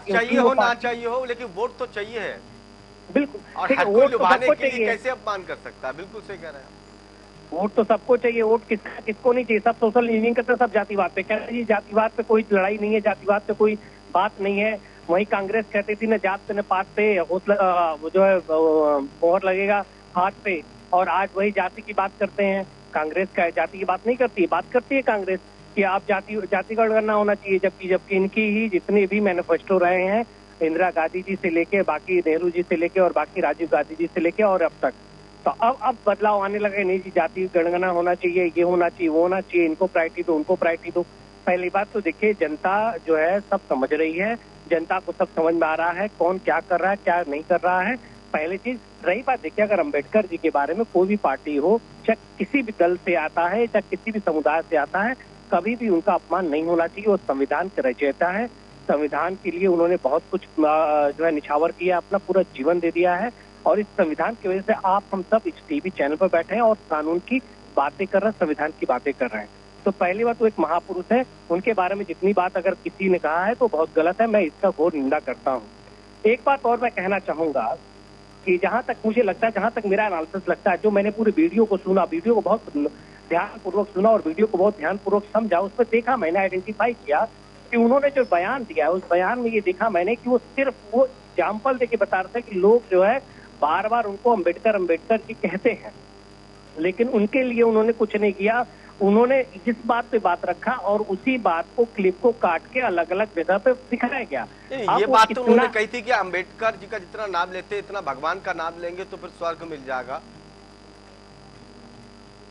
चाहिए हो ना चाहिए हो, लेकिन वोट तो चाहिए है। बिल्कुल, और हर कोई लुभाने के लिए कैसे अपमान कर सकता है? बिल्कुल सही कह रहे हैं। वोट तो सबको चाहिए, वोट किसको नहीं चाहिए? सब सोशल इंजीनियरिंग करते हैं, सब जातिवाद पे कह रहे हैं। जातिवाद पे कोई लड़ाई नहीं है, जातिवाद पे कोई बात नहीं है। वही कांग्रेस कहती थी न जात पे न पात पे जो है मोहर लगेगा हाथ पे, और आज वही जाति की बात करते हैं। कांग्रेस का जाति की बात नहीं करती, बात करती है कांग्रेस कि आप जाति का गणना होना चाहिए, जबकि इनकी ही जितने भी मैनिफेस्टो रहे हैं, इंदिरा गांधी जी से लेके, बाकी नेहरू जी से लेके और बाकी राजीव गांधी जी से लेके और अब तक, तो अब बदलाव आने लगे। नहीं जी, जाति गणना होना चाहिए, ये होना चाहिए, वो होना चाहिए, इनको प्रायोरिटी दो, उनको प्रायोरिटी दो। पहली बात तो देखिए, जनता जो है सब समझ रही है, जनता को सब समझ में आ रहा है कौन क्या कर रहा है, क्या नहीं कर रहा है। पहली चीज रही बात, देखिए अगर अंबेडकर जी के बारे में कोई भी पार्टी हो, चाहे किसी भी दल से आता है, चाहे किसी भी समुदाय से आता है, कभी भी उनका अपमान नहीं होना चाहिए। वो संविधान के रचयिता है, संविधान के लिए उन्होंने बहुत कुछ जो है निछावर किया, अपना पूरा जीवन दे दिया है। और इस संविधान की वजह से आप हम सब इस टीवी चैनल पर बैठे हैं और कानून की बातें कर रहे हैं, संविधान की बातें कर रहे हैं। तो पहली बात, वो एक महापुरुष है, उनके बारे में जितनी बात अगर किसी ने कहा है तो बहुत गलत है, मैं इसका घोर निंदा करता हूँ। एक बात और मैं कहना चाहूंगा कि जहां तक मुझे लगता है, जहां तक मेरा एनालिसिस लगता है, जो मैंने पूरे वीडियो को सुना, वीडियो को बहुत ध्यानपूर्वक सुना और वीडियो को बहुत ध्यानपूर्वक समझा, उसमें देखा, मैंने आइडेंटिफाई किया कि उन्होंने जो बयान दिया, उस बयान में ये देखा मैंने कि वो सिर्फ वो एग्जाम्पल देके बता रहे थे कि लोग जो है बार बार उनको अम्बेडकर अम्बेडकर जी कहते हैं, लेकिन उनके लिए उन्होंने कुछ नहीं किया। उन्होंने इस बात पे बात रखा और उसी बात को, क्लिप को काट के अलग अलग जगह पे दिखाया गया। ये बात तो उन्होंने कही थी कि अम्बेडकर जी का जितना नाम लेते इतना भगवान का नाम लेंगे तो फिर स्वर्ग मिल जाएगा।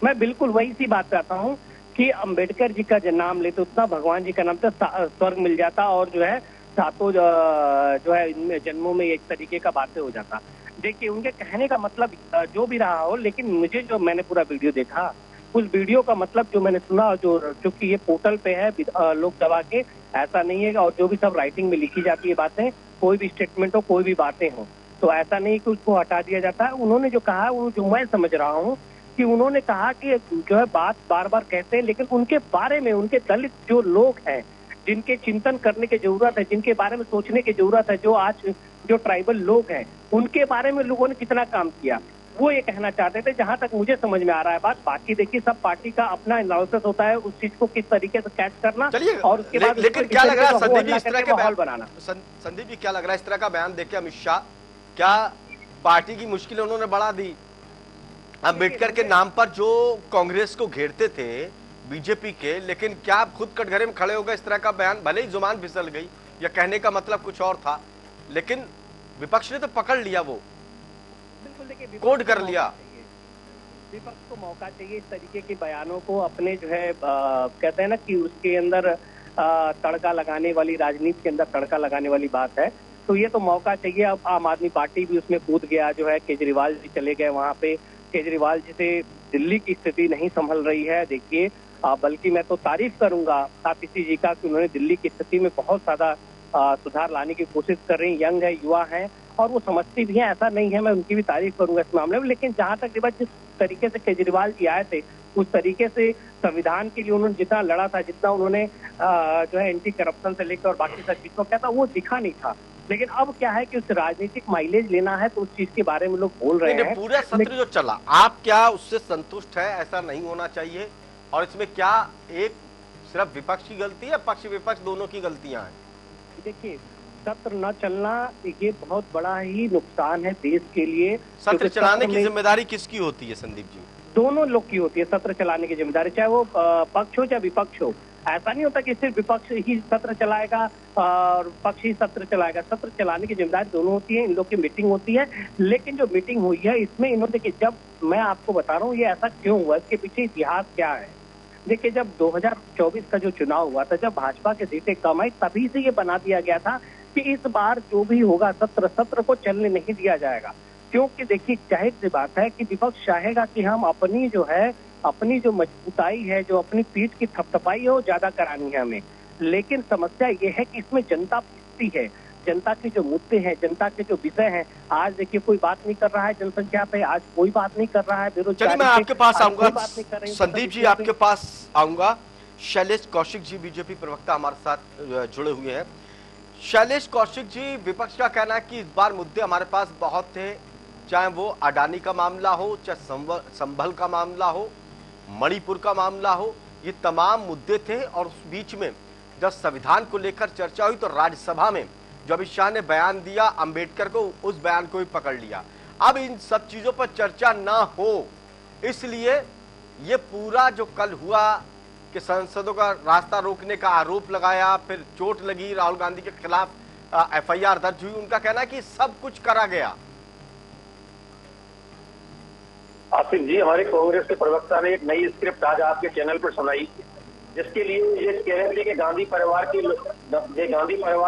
मैं बिल्कुल वही सी बात करता हूँ कि अम्बेडकर जी का नाम लेते उतना भगवान जी का नाम तो स्वर्ग मिल जाता और जो है सातों जो है इनमें जन्मों में एक तरीके का बातें हो जाता। देखिए उनके कहने का मतलब जो भी रहा हो, लेकिन मुझे जो मैंने पूरा वीडियो देखा, उस वीडियो का मतलब जो मैंने सुना, जो कि ये पोर्टल पे है लोकसभा के, ऐसा नहीं है और जो भी सब राइटिंग में लिखी जाती है बातें, कोई भी स्टेटमेंट हो, कोई भी बातें हो, तो ऐसा नहीं कि उसको हटा दिया जाता है। उन्होंने जो कहा वो जो मैं समझ रहा हूँ कि उन्होंने कहा कि जो है बात बार बार कहते हैं, लेकिन उनके बारे में, उनके दलित जो लोग हैं जिनके चिंतन करने की जरूरत है, जिनके बारे में सोचने की जरूरत है, जो आज जो ट्राइबल लोग हैं उनके बारे में लोगों ने कितना काम किया, वो ये कहना चाहते थे, जहां तक मुझे समझ में आ रहा है बात। बाकी देखिए सब पार्टी का अपना एनालिसिस होता है, उस चीज को किस तरीके से कैच करना और उसके बाद लेकिन क्या लग रहा है संदीप जी, इस तरह के माहौल बनाना। संदीप जी क्या लग रहा है इस तरह का बयान देख के अमित शाह, क्या पार्टी की मुश्किलें उन्होंने बढ़ा दी? अम्बेडकर के नाम पर जो कांग्रेस को घेरते थे बीजेपी के, लेकिन क्या आप खुद कटघरे में खड़े हो गए? इस तरह का बयान, भले ही जुबान फिसल गई या कहने का मतलब कुछ और था, लेकिन विपक्ष ने तो पकड़ लिया, वो कोड कर लिया। विपक्ष को मौका चाहिए इस तरीके के बयानों को अपने जो है कहते हैं ना कि उसके अंदर तड़का लगाने वाली, राजनीति के अंदर तड़का लगाने वाली बात है, तो ये तो मौका चाहिए। अब आम आदमी पार्टी भी उसमें कूद गया, जो है केजरीवाल जी चले गए वहां पे। केजरीवाल जी से दिल्ली की स्थिति नहीं संभल रही है। देखिए बल्कि मैं तो तारीफ करूंगा तापसी जी का कि उन्होंने दिल्ली की स्थिति में बहुत ज्यादा सुधार लाने की कोशिश कर रही, यंग है, युवा है और वो समझती भी है, ऐसा नहीं है, मैं उनकी भी तारीफ करूंगा इस मामले में। लेकिन जहां तक जिस तरीके से केजरीवाल जी आए थे, उस तरीके से संविधान के लिए उन्होंने जितना लड़ा था, जितना उन्होंने जो है एंटी करप्शन से लेकर और बाकी सब चीजों क्या था, वो दिखा नहीं था। लेकिन अब क्या है कि उस राजनीतिक माइलेज लेना है, तो उस चीज के बारे में लोग बोल रहे हैं। पूरा सत्र जो चला, आप क्या उससे संतुष्ट है? ऐसा नहीं होना चाहिए? और इसमें क्या एक सिर्फ विपक्ष की गलती है, पक्ष विपक्ष दोनों की गलतियां हैं? देखिए सत्र न चलना ये बहुत बड़ा ही नुकसान है देश के लिए। सत्र चलाने की जिम्मेदारी किसकी होती है संदीप जी? दोनों लोग की होती है सत्र चलाने की जिम्मेदारी, चाहे वो पक्ष हो चाहे विपक्ष हो। ऐसा नहीं होता कि सिर्फ विपक्ष ही सत्र चलाएगा और पक्ष ही सत्र चलाएगा। सत्र चलाने की जिम्मेदारी दोनों होती है। इन लोग की मीटिंग होती है, लेकिन जो मीटिंग हुई है इसमें इन्होंने, देखिए जब मैं आपको बता रहा हूँ ये ऐसा क्यों हुआ, इसके पीछे इतिहास क्या है। देखिए जब 2024 का जो चुनाव हुआ था, जब भाजपा के सीटें कम आई, तभी से ये बना दिया गया था कि इस बार जो भी होगा सत्र को चलने नहीं दिया जाएगा। क्योंकि देखिए जाहिर सी बात है कि विपक्ष चाहेगा कि हम अपनी जो है, अपनी जो मजबूताई है, जो अपनी पीठ की थपथपाई है वो ज्यादा करानी है हमें। लेकिन समस्या ये है कि इसमें जनता पिसती है, जनता के जो मुद्दे हैं, जनता के जो विषय हैं, आज देखिए कोई बात नहीं कर रहा है जनसंख्या पे, आज कोई बात नहीं कर रहा है बेरोजगारी। चलिए मैं आपके पास आऊंगा संदीप जी, आपके पास आऊंगा। शैलेश कौशिक जी बीजेपी प्रवक्ता हमारे साथ जुड़े हुए हैं। शैलेश कौशिक जी, विपक्ष का कहना है कि इस बार मुद्दे हमारे पास बहुत थे, चाहे वो अडानी का मामला हो, चाहे संभल का मामला हो, मणिपुर का मामला हो, ये तमाम मुद्दे थे। और उस बीच में जब संविधान को लेकर चर्चा हुई तो राज्यसभा में जो अमित शाह ने बयान दिया अंबेडकर को, उस बयान को भी पकड़ लिया। अब इन सब चीजों पर चर्चा ना हो, इसलिए ये पूरा जो कल हुआ कि सांसदों का रास्ता रोकने का आरोप लगाया, फिर चोट लगी, राहुल गांधी के खिलाफ FIR दर्ज हुई, उनका कहना है कि सब कुछ करा गया। आसिफ जी, हमारे कांग्रेस के प्रवक्ता ने एक नई स्क्रिप्ट आज आपके चैनल पर सुनाई, जिसके लिए ये कह रहे थे कि गांधी परिवार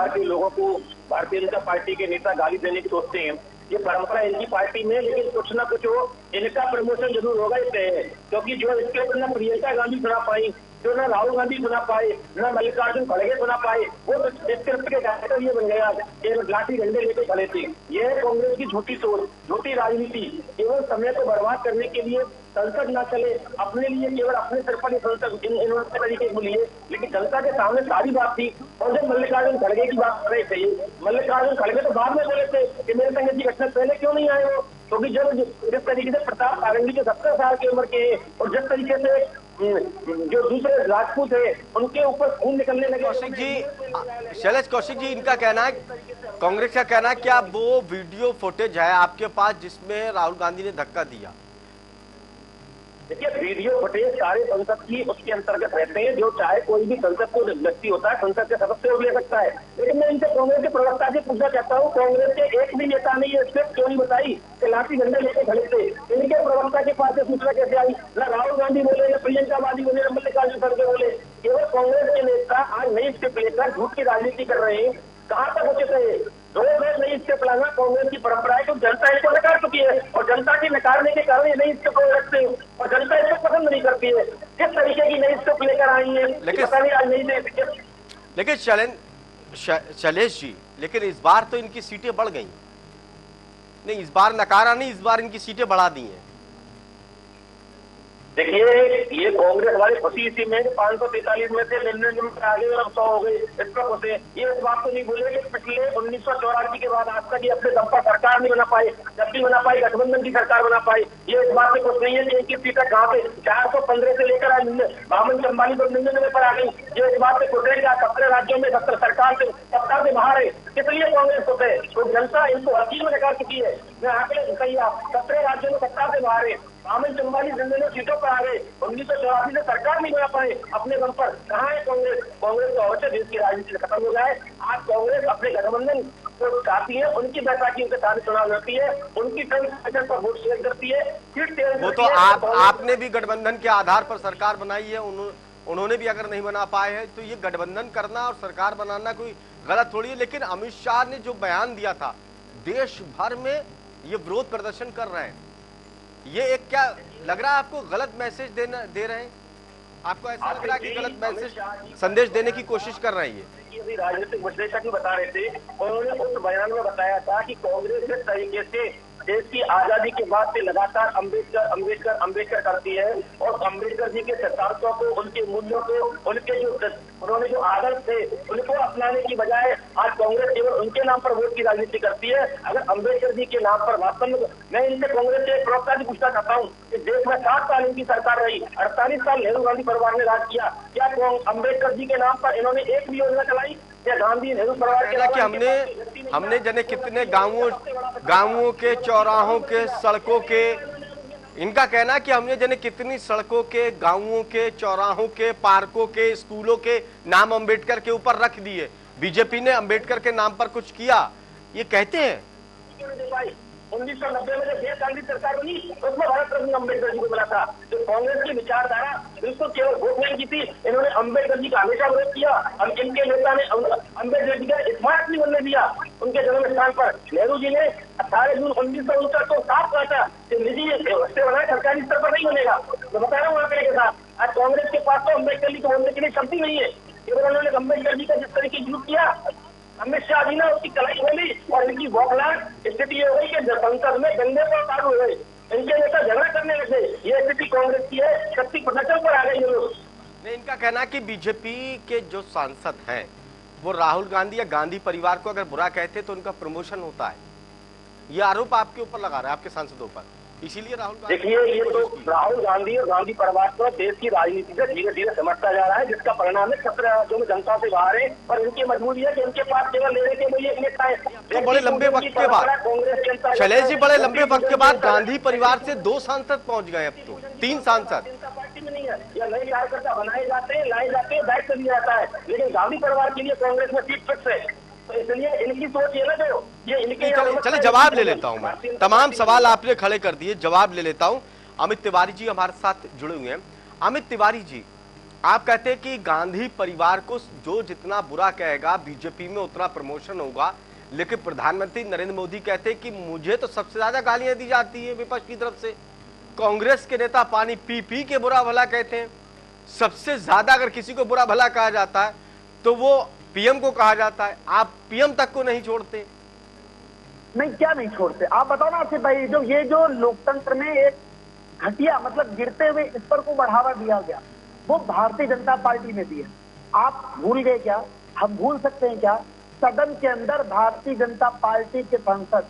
के लोगों को भारतीय जनता पार्टी के नेता गाली देने की सोचते हैं। ये परंपरा इनकी पार्टी में, लेकिन कुछ ना कुछ हो इनका प्रमोशन जरूर होगा इससे, क्योंकि जो इसके ऊपर न प्रियंका गांधी सुना पाई, जो ना राहुल गांधी सुना पाए, ना मल्लिकार्जुन खड़गे सुना पाए, वो तो स्क्रिप्ट के डायरेक्टर ये बन गया कि लाठी डंडे लेके खड़े थे। ये है कांग्रेस की झूठी सोच, झूठी राजनीति, केवल समय को बर्बाद करने के लिए संसद ना चले, अपने लिए केवल अपने सिर पर संसद इन्होंने तरीके को लिए, लेकिन जनता के सामने सारी बात थी। और जब मल्लिकार्जुन खड़गे की बात कर रहे थे, मल्लिकार्जुन खड़गे तो बाद में बोले थे कि मेरे संग की घटना पहले क्यों नहीं आए हो, क्योंकि जब जिस तरीके से प्रताप सारंगी के 70 साल की उम्र के और जिस तरीके से जो दूसरे राजपूत है उनके ऊपर खून निकलने लगे। कौशिक जी, शैलेश कौशिक जी, इनका कहना है, कांग्रेस का कहना है क्या वो वीडियो फुटेज है आपके पास जिसमें राहुल गांधी ने धक्का दिया? देखिए, वीडियो फुटेज सारे संसद की उसके अंतर्गत रहते हैं, जो चाहे कोई भी संसद को व्यक्ति होता है संसद के सदस्य ले सकता है। लेकिन मैं इनसे कांग्रेस के प्रवक्ता से पूछना चाहता हूँ, कांग्रेस के एक भी नेता ने ये स्क्रिप्ट क्यों नहीं बताई कि लाठी डंडे लेके खड़े थे? इनके प्रवक्ता के पास सूचना कैसे आई? न राहुल गांधी बोले, न प्रियंका गांधी बोले, न मल्लिकार्जुन खड़गे बोले। केवल कांग्रेस के नेता आज नई स्क्रिप्ट लेकर झूठ की राजनीति कर रहे हैं। कहाँ तक उचित है? रोज नई स्टेप लाना कांग्रेस की परंपरा है, क्योंकि जनता इसको नकार चुकी है और जनता के नकारने के कारण ये नई स्टेप रखते हैं और जनता इसको पसंद नहीं करती है। किस तरीके की नई स्टेप लेकर आई है लेकिन शैलेश जी, लेकिन इस बार तो इनकी सीटें बढ़ गई नहीं, इस बार नकारा नहीं, इस बार इनकी सीटें बढ़ा दी हैं। देखिए, ये कांग्रेस वाले फंसी इसी में 543 में से 99 में आगे और अब 100 हो गए, इस पर फंसे। ये इस बात को नहीं भूले कि पिछले 1984 के बाद आज तक ये अपने दम पर सरकार नहीं बना पाए, जब भी बना पाई गठबंधन की सरकार बना पाई। ये इस बात से खुश नहीं है कि इनकी सीटें कहाँ पे 415 से लेकर आज बामन चंबाली को 99 पर आ गई। ये इस बात से खुश है कि आज 17 राज्यों में 17 सरकार से बाहर है। इसलिए कांग्रेस खुश है, तो जनता इनको हकीम में नकार चुकी है। मैं आंकड़े कही 17 राज्यों में सत्ता से बाहर है, बामन चंबाली 99 सीटों पर आ गए, 1984 से सरकार नहीं बना पाए अपने दम पर। कहाँ है कांग्रेस? कांग्रेस का अवश्य देश की राजनीति खत्म हो जाए। आज कांग्रेस अपने गठबंधन को चाहती है, उनकी बैसाखी उनके साथ चुनाव लड़ती है, उनकी टर्म पर वोट शेयर करती है, वो तो आपने भी गठबंधन के आधार पर सरकार बनाई है, उन्होंने भी अगर नहीं बना पाए हैं तो ये गठबंधन करना और सरकार बनाना कोई गलत थोड़ी है। लेकिन अमित शाह ने जो बयान दिया था, देश भर में ये विरोध प्रदर्शन कर रहे हैं, ये एक क्या लग रहा है आपको गलत मैसेज दे रहे हैं? आपको ऐसा लग रहा है कि गलत मैसेज संदेश देने की कोशिश कर रहे हैं? ये राजनीतिक विश्लेषक भी बता रहे थे, उन्होंने उस बयान में बताया था कि कांग्रेस इस तरीके से देश की आजादी के बाद से लगातार अम्बेडकर करती है और अम्बेडकर जी के सिद्धांतों को, उनके मूल्यों को, उनके जो उन्होंने जो आदर्श थे उनको अपनाने की बजाय आज कांग्रेस केवल उनके नाम पर वोट की राजनीति करती है। अगर अम्बेडकर जी के नाम पर वास्तव में, मैं इनसे कांग्रेस के प्रवक्ता से पूछना चाहता हूँ कि देश में 7 साल इनकी सरकार रही, 48 साल नेहरू गांधी परिवार ने राज किया, क्या अम्बेडकर जी के नाम पर इन्होंने एक भी योजना चलाई? या गांधी नेहरू परिवार के कि हमने जने कितने गांवों के, चौराहों के, सड़कों के, इनका कहना है कि हमने जने कितनी सड़कों के, गांवों के, चौराहों के, पार्कों के, स्कूलों के नाम अंबेडकर के ऊपर रख दिए। बीजेपी ने अंबेडकर के नाम पर कुछ किया, ये कहते हैं। 1990 में जब देश गांधी सरकार बनी उसमें भारत रत्न अम्बेडकर जी को मिला था। जो कांग्रेस की विचारधारा बिल्कुल केवल वोट नहीं की थी, इन्होंने अम्बेडकर जी का हमेशा विरोध किया। अब इनके नेता ने अम्बेडकर जी का स्मारक नहीं बनने दिया उनके जन्म स्थान पर। नेहरू जी ने 18 जून 1969 को साफ कहा था कि निजी से बनाए, सरकारी स्तर पर नहीं बनेगा। मैं बता रहा हूँ आंकड़े के साथ, आज कांग्रेस के पास तो अम्बेडकर जी को बोलने के लिए शब्द ही नहीं है। केवल उन्होंने अम्बेडकर जी का जिस तरीके की यूज किया, अमित शाह जी ने उसकी कलाई खोली और इनकी बौखलाहट स्थिति हो गई कि संसद में दंगे पर चालू हो गए, इनके नेता झगड़ा करने लगे। ये स्थिति कांग्रेस की है, शक्ति प्रदर्शन पर आ गए ये लोग। इनका कहना है कि बीजेपी के जो सांसद हैं वो राहुल गांधी या गांधी परिवार को अगर बुरा कहते तो उनका प्रमोशन होता है। ये आरोप आपके ऊपर लगा रहा है, आपके सांसदों पर, इसीलिए राहुल गांधी। देखिए, ये तो राहुल गांधी और गांधी परिवार को देश की राजनीति से धीरे धीरे समझता जा रहा है, जिसका परिणाम है 17 राज्यों में जनता से बाहर है और इनकी मजबूरी है कि उनके पास केवल लेने के लिए एक नेता है। तो बड़े लंबे वक्त के बाद, शैलेश जी, बड़े लंबे वक्त के बाद गांधी परिवार से 2 सांसद पहुंच गए, अब तो 3 सांसद। पार्टी में नहीं है, या नए कार्यकर्ता बनाए जाते हैं, लाए जाते हैं, दायित्व दिया जाता है, लेकिन गांधी परिवार के लिए कांग्रेस में सीट फिक्स है। तो इसलिए इनकी सोच ये ना, जो ये इनके चले जवाब ले लेता हूं मैं, तमाम सवाल आपने खड़े कर दिए, जवाब ले लेता हूं। अमित तिवारी जी हमारे साथ जुड़े हुए हैं। अमित तिवारी जी, आप कहते हैं कि गांधी परिवार को जो जितना बुरा कहेगा बीजेपी में उतना प्रमोशन होगा, लेकिन प्रधानमंत्री नरेंद्र मोदी कहते हैं कि मुझे तो सबसे ज्यादा गालियां दी जाती है विपक्ष की तरफ से। कांग्रेस के नेता पानी पी पी के बुरा भला कहते हैं। सबसे ज्यादा अगर किसी को बुरा भला कहा जाता है तो वो पीएम को कहा जाता है। आप पीएम तक को नहीं छोड़ते। नहीं, क्या नहीं छोड़ते आप बताओ ना आसिफ भाई। जो ये जो लोकतंत्र में एक घटिया मतलब गिरते हुए स्तर को बढ़ावा दिया गया वो भारतीय जनता पार्टी ने दिया। आप भूल गए क्या? हम भूल सकते हैं क्या? सदन के अंदर भारतीय जनता पार्टी के सांसद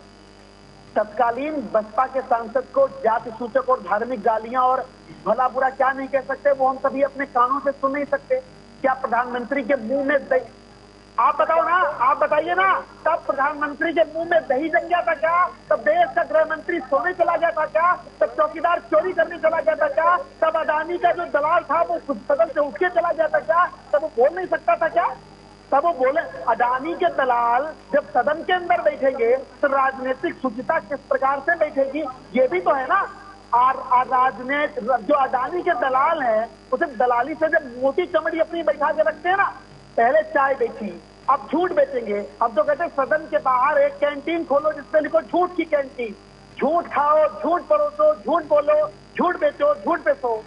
तत्कालीन बसपा के सांसद को जाति सूचक और धार्मिक गालियां और भला बुरा क्या नहीं कह सकते, वो हम सभी अपने कानों से सुन नहीं सकते। क्या प्रधानमंत्री के मुंह में दही, आप बताओ ना, आप बताइए ना, तब प्रधानमंत्री के मुंह में दही जम गया था क्या? तब देश का गृह मंत्री सोने चला गया था क्या? तब चौकीदार चोरी करने चला गया था क्या? तब अडानी का जो दलाल था वो सदन से उठ के चला गया था क्या? तब वो बोल नहीं सकता था क्या? तब वो बोले अडानी के दलाल जब सदन के अंदर बैठेंगे तो राजनीतिक शुचिता किस प्रकार से बैठेगी, ये भी तो है ना। राजनीति जो अडानी के दलाल हैं उसे दलाली से जब मोटी चमड़ी अपनी बैठा के रखते हैं ना, पहले चाय बेची, अब झूठ बेचेंगे। अब तो कहते हैं सदन के बाहर एक कैंटीन खोलो जिसपे लिखो झूठ की कैंटीन, झूठ खाओ, झूठ परोसो, झूठ बोलो, झूठ बेचो, झूठ बेचो।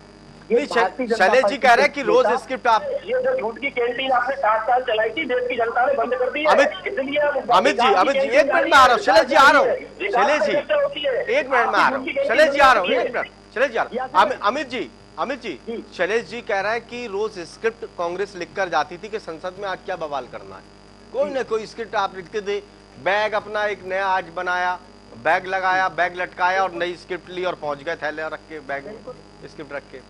शैलेश जी कह रहे हैं कि रोज स्क्रिप्ट आप ये जो झूठ की कैंटीन आपने 7 साल चलाई थी, देश की जनता ने बंद कर दी है। अमित जी 1 मिनट में आ रहा हूँ। शैलेश जी आ रहा हूँ। शैलेश जी 1 मिनट में आ रहा हूँ। शैलेश जी आ रहा हूँ। 1 मिनट। शैलेश जी आ रहा हूँ। अमित जी शैलेश जी कह रहा है कि रोज स्क्रिप्ट कांग्रेस लिखकर जाती थी कि संसद में आज क्या बवाल करना है। कोई ना कोई स्क्रिप्ट आप लिखते थे। बैग अपना एक नया आज बनाया, बैग लगाया, बैग लटकाया और नई स्क्रिप्ट ली और पहुंच गए थैले रख के, बैग में स्क्रिप्ट रख के।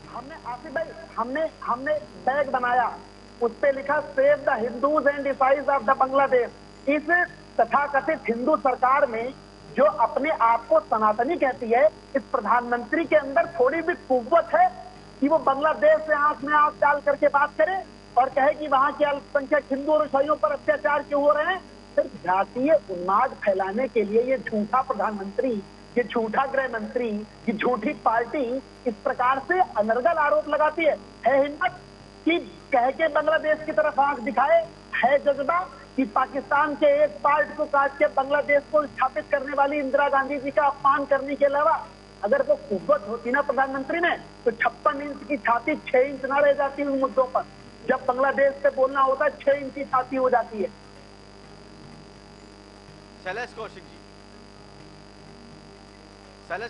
हमने आसिफ भाई हमने बैग बनाया, उस पे लिखा सेव द हिंदूज एंड ईसाईज ऑफ द बांग्लादेश। इस तथाकथित हिंदू सरकार में जो अपने आप को सनातनी कहती है, इस प्रधानमंत्री के अंदर थोड़ी भी कुव्वत है कि वो बांग्लादेश से आंख में आंख डाल करके बात करे और कहे कि वहां के अल्पसंख्यक हिंदू और ईसाइयों पर अत्याचार क्यों हो रहे हैं। सिर्फ जातीय उन्माद फैलाने के लिए ये झूठा प्रधानमंत्री, ये झूठा गृह मंत्री, ये झूठी पार्टी इस प्रकार से अनर्गल आरोप लगाती है हिम्मत कि कह के बांग्लादेश की तरफ आंख दिखाए, है जज्बा कि पाकिस्तान के एक पार्ट को काट के बांग्लादेश को स्थापित करने वाली इंदिरा गांधी जी का अपमान करने के अलावा अगर वो कुव्वत होती ना प्रधानमंत्री में तो 56 इंच की छाती 6 इंच ना रह जाती उन मुद्दों पर। जब बांग्लादेश से बोलना होता है 6 इंच की छाती हो जाती है। शैलेश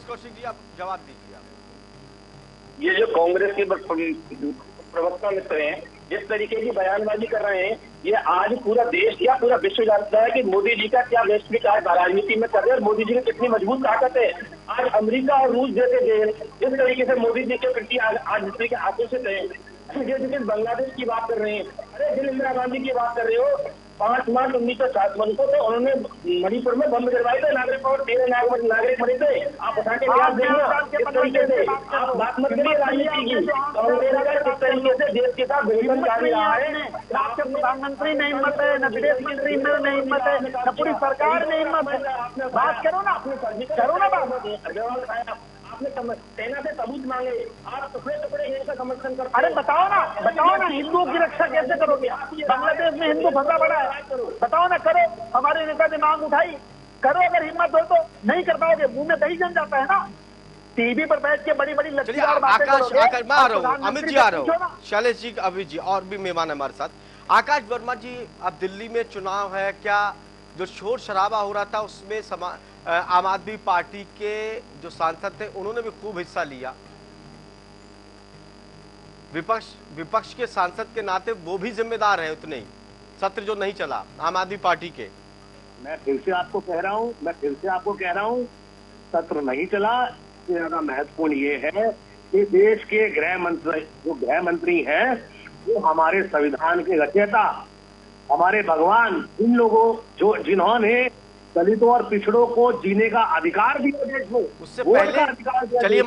कौशिक जी आप जवाब दीजिए। ये जो कांग्रेस के प्रवक्ता मित्र हैं जिस तरीके की बयानबाजी कर रहे हैं, ये आज पूरा देश या पूरा विश्व जानता है कि मोदी जी का क्या वैश्विक आज राजनीति में कर रहे हैं, मोदी जी की कितनी मजबूत ताकत है। आज अमेरिका और रूस जैसे देश जिस तरीके से मोदी जी के प्रति आज दूसरे के आक्रोशित है, जिस बांग्लादेश की बात कर रहे हैं, अरे जिन इंदिरा गांधी की बात कर रहे हो, 5 मार्च 1957 को तो उन्होंने मणिपुर में बम गिरवाए थे, नागरिक और 13 नागरिक मरे थे। आप उठा के याद देंगे किस तरीके से आप बात मत करिए राजनीति की। कांग्रेस का किस तरीके से देश के साथ बेहतर कार्य रहा है। आपके प्रधानमंत्री नहीं हिम्मत है, न विदेश मंत्री में नहीं हिम्मत है, न पूरी सरकार में हिम्मत है। बात करो ना बात। आपने सेना से सबूत मांगे, आप टुकड़े का समर्थन करते। अरे बताओ ना हिंदुओं की रक्षा कैसे करोगे? बांग्लादेश में हिंदू फंसा पड़ा है, बताओ ना। करो, हमारे नेता ने मांग उठाई, करो अगर हिम्मत हो तो। नहीं कर पाओगे, मुंह में दही जम जाता है ना। टीवी पर बैठ के बड़ी बड़ी लचीदार बातें करोगे। आकाश मैं आ रहा हूँ, अमित जी आ रहा हूँ, शैलेश जी, अमित जी और भी मेहमान हमारे साथ। आकाश वर्मा जी, अब दिल्ली में चुनाव है, क्या जो शोर शराबा हो रहा था उसमें आम आदमी पार्टी के जो सांसद थे उन्होंने भी खूब हिस्सा लिया। विपक्ष के सांसद के नाते वो भी जिम्मेदार है उतने ही। सत्र जो नहीं चला आम आदमी पार्टी के, मैं फिर से आपको कह रहा हूँ सत्र नहीं चला। इससे ज्यादा महत्वपूर्ण ये है कि देश के गृह मंत्री हैं वो हमारे संविधान के रचयिता, हमारे भगवान, इन लोगों जिन्होंने दलितों और पिछड़ों को जीने का अधिकार दिया देश में। उससे पहले चलिए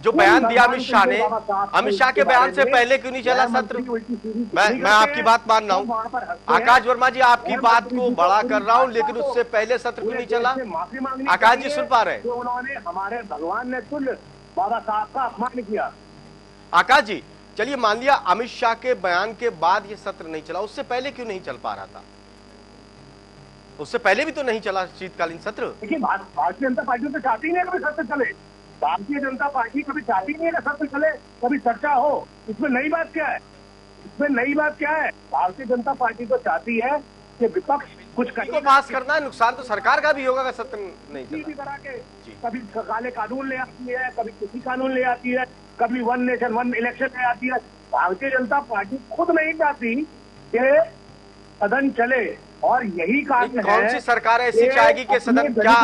जो बयान दिया अमित शाह के बयान से पहले क्यों नहीं चला सत्र? मैं आपकी बात मान रहा हूँ आकाश वर्मा जी, आपकी बात को बड़ा कर रहा हूँ, लेकिन उससे पहले सत्र क्यों नहीं चला? आकाश जी सुन पा रहे हैं? उन्होंने हमारे भगवान ने तुल्य बाबा साहब का अपमान किया। आकाश जी चलिए मान लिया अमित शाह के बयान के बाद ये सत्र नहीं चला, उससे पहले क्यों नहीं चल पा रहा था? उससे पहले भी तो नहीं चला शीतकालीन सत्र। देखिए भारतीय जनता पार्टी तो चाहती नहीं है कभी सत्र चले, भारतीय जनता पार्टी कभी चाहती नहीं है कि सत्र चले, कभी चर्चा हो। इसमें नई बात क्या है? इसमें नई बात क्या है? भारतीय जनता पार्टी तो चाहती है कि विपक्ष कुछ को पास करना है, नुकसान तो सरकार का भी होगा अगर सत्र नहीं भी करा के कभी काले कानून ले आती है, कभी किसी कानून ले आती है, कभी वन नेशन वन इलेक्शन ले आती है। भारतीय जनता पार्टी खुद नहीं चाहती कि सदन चले और यही कारण है। कौन सी सरकार ऐसी चाहेगी कि सदन, क्या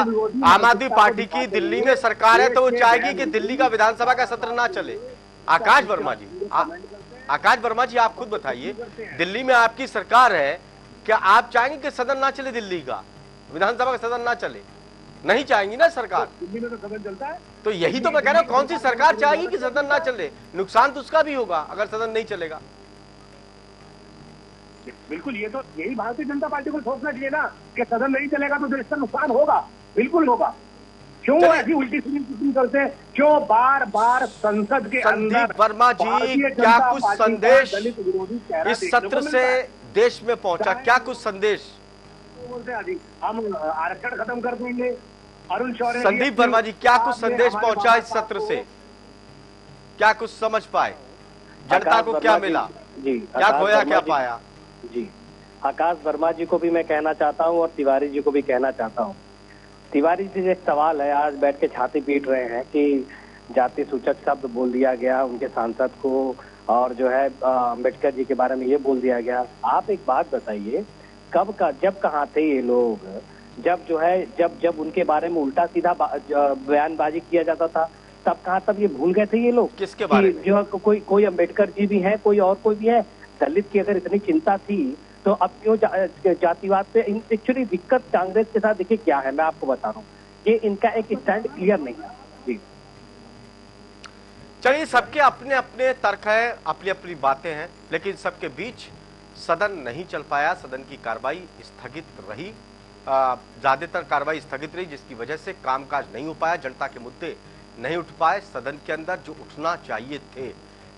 आम आदमी पार्टी की दिल्ली में सरकार है तो वो चाहेगी कि दिल्ली का विधानसभा का सत्र ना चले? आकाश वर्मा जी, आकाश वर्मा जी आप खुद बताइए, दिल्ली में आपकी सरकार है, क्या आप चाहेंगे कि सदन ना चले, दिल्ली का विधानसभा का सदन ना चले? नहीं चाहेंगी ना सरकार। दिल्ली में तो सदन चलता है। तो यही तो मैं कह रहा हूँ, कौन सी सरकार चाहेगी कि सदन ना चले? नुकसान तो उसका भी होगा अगर सदन नहीं चलेगा। बिल्कुल, ये तो यही भारतीय जनता पार्टी को सोचना चाहिए ना कि सदन नहीं चलेगा तो देश का नुकसान होगा, बिल्कुल होगा। क्यों ऐसी उल्टी सीधी करते हैं? क्यों बार बार संसद के अंदर? संदीप वर्मा जी, क्या कुछ संदेश इस सत्र से देश में पहुंचा? क्या कुछ संदेश? हम आरक्षण खत्म कर देंगे, अरुण शौर्य। संदीप वर्मा जी, क्या कुछ संदेश पहुंचा इस सत्र से? क्या कुछ समझ पाए? जनता को क्या मिला? जी, क्या खोया क्या पाया? जी, आकाश वर्मा जी को भी मैं कहना चाहता हूं और तिवारी जी को भी कहना चाहता हूं। तिवारी जी एक सवाल है, आज बैठ के छाती पीट रहे हैं कि जाति सूचक शब्द बोल दिया गया उनके सांसद को, और जो है अम्बेडकर जी के बारे में ये बोल दिया गया। आप एक बात बताइए, कब का जब कहाँ थे ये लोग, जब जो है जब उनके बारे में उल्टा सीधा बयानबाजी किया जाता था, तब कहाँ तब ये भूल गए थे ये लोग? किसके बारे में? जो कोई अम्बेडकर जी भी है, कोई और कोई भी है। दलित की अगर इतनी चिंता थी तो अब क्यों जातिवाद पे? एक्चुअली दिक्कत कांग्रेस के साथ देखिए क्या है, मैं आपको बता रहा हूँ, ये इनका एक स्टैंड क्लियर नहीं है। जी चलिए, सबके अपने अपने तर्क है, अपनी अपनी बातें हैं, लेकिन सबके बीच सदन नहीं चल पाया, सदन की कार्रवाई स्थगित रही, ज्यादातर कार्रवाई स्थगित रही, जिसकी वजह से कामकाज नहीं हो पाया, जनता के मुद्दे नहीं उठ पाए सदन के अंदर जो उठना चाहिए थे,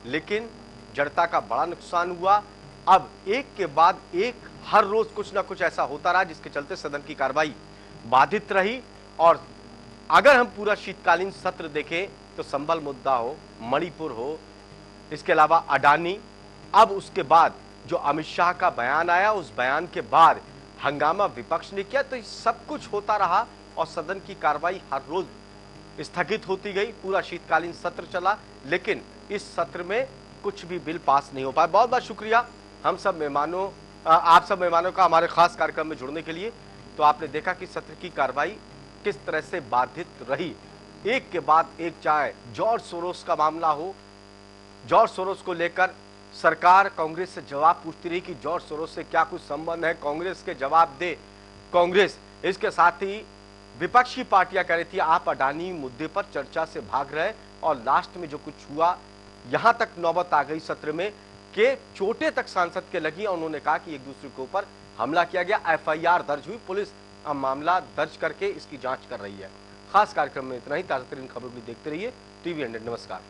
लेकिन जनता का बड़ा नुकसान हुआ। अब एक के बाद एक हर रोज कुछ ना कुछ ऐसा होता रहा जिसके चलते सदन की कार्रवाई बाधित रही। और अगर हम पूरा शीतकालीन सत्र देखें तो संबल मुद्दा हो, मणिपुर हो, इसके अलावा अडानी, अब उसके बाद जो अमित शाह का बयान आया, उस बयान के बाद हंगामा विपक्ष ने किया, तो सब कुछ होता रहा और सदन की कार्रवाई हर रोज स्थगित होती गई। पूरा शीतकालीन सत्र चला, लेकिन इस सत्र में कुछ भी बिल पास नहीं हो पाया। बहुत बहुत शुक्रिया हम सब मेहमानों, आप सब मेहमानों का हमारे खास कार्यक्रम में जुड़ने के लिए। तो आपने देखा कि सत्र की कार्रवाई किस तरह से बाधित रही, एक के बाद एक, चाहे जॉर्ज सोरोस का मामला हो, जॉर्ज सोरोस को लेकर सरकार कांग्रेस से जवाब पूछती रही कि जॉर्ज सोरोस से क्या कुछ संबंध है, कांग्रेस के जवाब दे कांग्रेस। इसके साथ ही विपक्षी पार्टियां कह रही थी आप अडानी मुद्दे पर चर्चा से भाग रहे, और लास्ट में जो कुछ हुआ, यहां तक नौबत आ गई सत्र में कि चोटें तक सांसद के लगी और उन्होंने कहा कि एक दूसरे के ऊपर हमला किया गया। एफआईआर दर्ज हुई, पुलिस अब मामला दर्ज करके इसकी जांच कर रही है। खास कार्यक्रम में इतना ही। ताजा तरीन खबरों के लिए देखते रहिए टीवी 100। नमस्कार।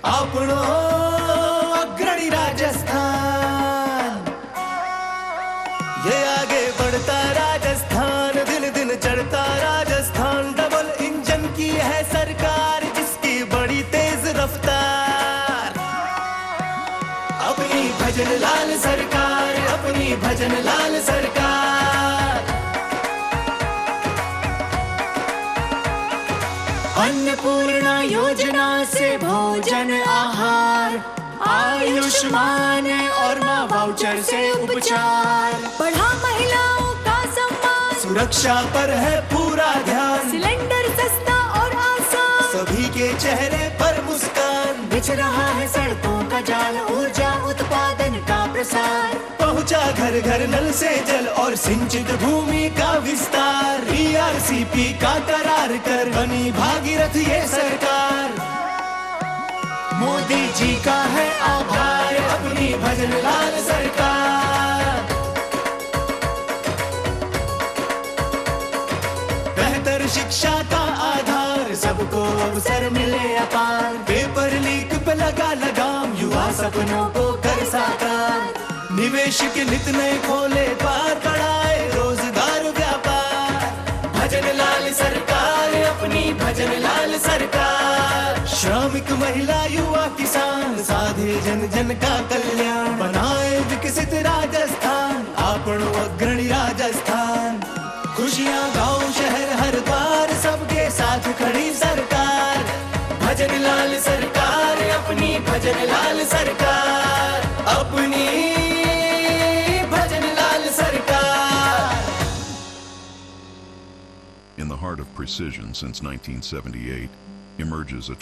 આપણો અગ્રણી રાજસ્થાન, ये आगे बढ़ता राजस्थान, दिन दिन चढ़ता राजस्थान, डबल इंजन की है सरकार जिसकी बड़ी तेज रफ्तार। अपनी भजन लाल सरकार, अपनी भजन लाल सरकार। अन्नपूर्णा योजना से भोजन आहार, आयुष्मान और माँ वाउचर से उपचार, बढ़ा महिलाओं का सम्मान, सुरक्षा पर है पूरा ध्यान, सिलेंडर सस्ता और आसान, सभी के चेहरे पर मुस्कान, बिछ रहा है सड़कों का जाल, ऊर्जा उत्पादन का प्रसार, पहुंचा घर घर नल से जल और सिंचित भूमि का विस्तार, ERCP का करार कर बनी भागीरथ ये सरकार। मोदी जी का है आभार अपनी भजन लाल सरकार। बेहतर शिक्षा का आधार सबको अवसर मिले अपार। पेपर लीक पे लगा लगाम युवा सपनों को कर साकार। निवेश के नित नए खोले द्वार बढ़ाए रोजगार व्यापार। भजन लाल सरकार अपनी भजन लाल सरकार। श्रमिक महिला युवा किसान साधे जन जन का कल्याण। बनाए विकसित राजस्थान आपनो अग्रणी राजस्थान। खुशियाँ गाँव शहर हर द्वार सबके साथ खड़ी सरकार। भजन लाल सरकार अपनी भजन लाल सरकार। अपनी In the heart of precision since 1978 emerges a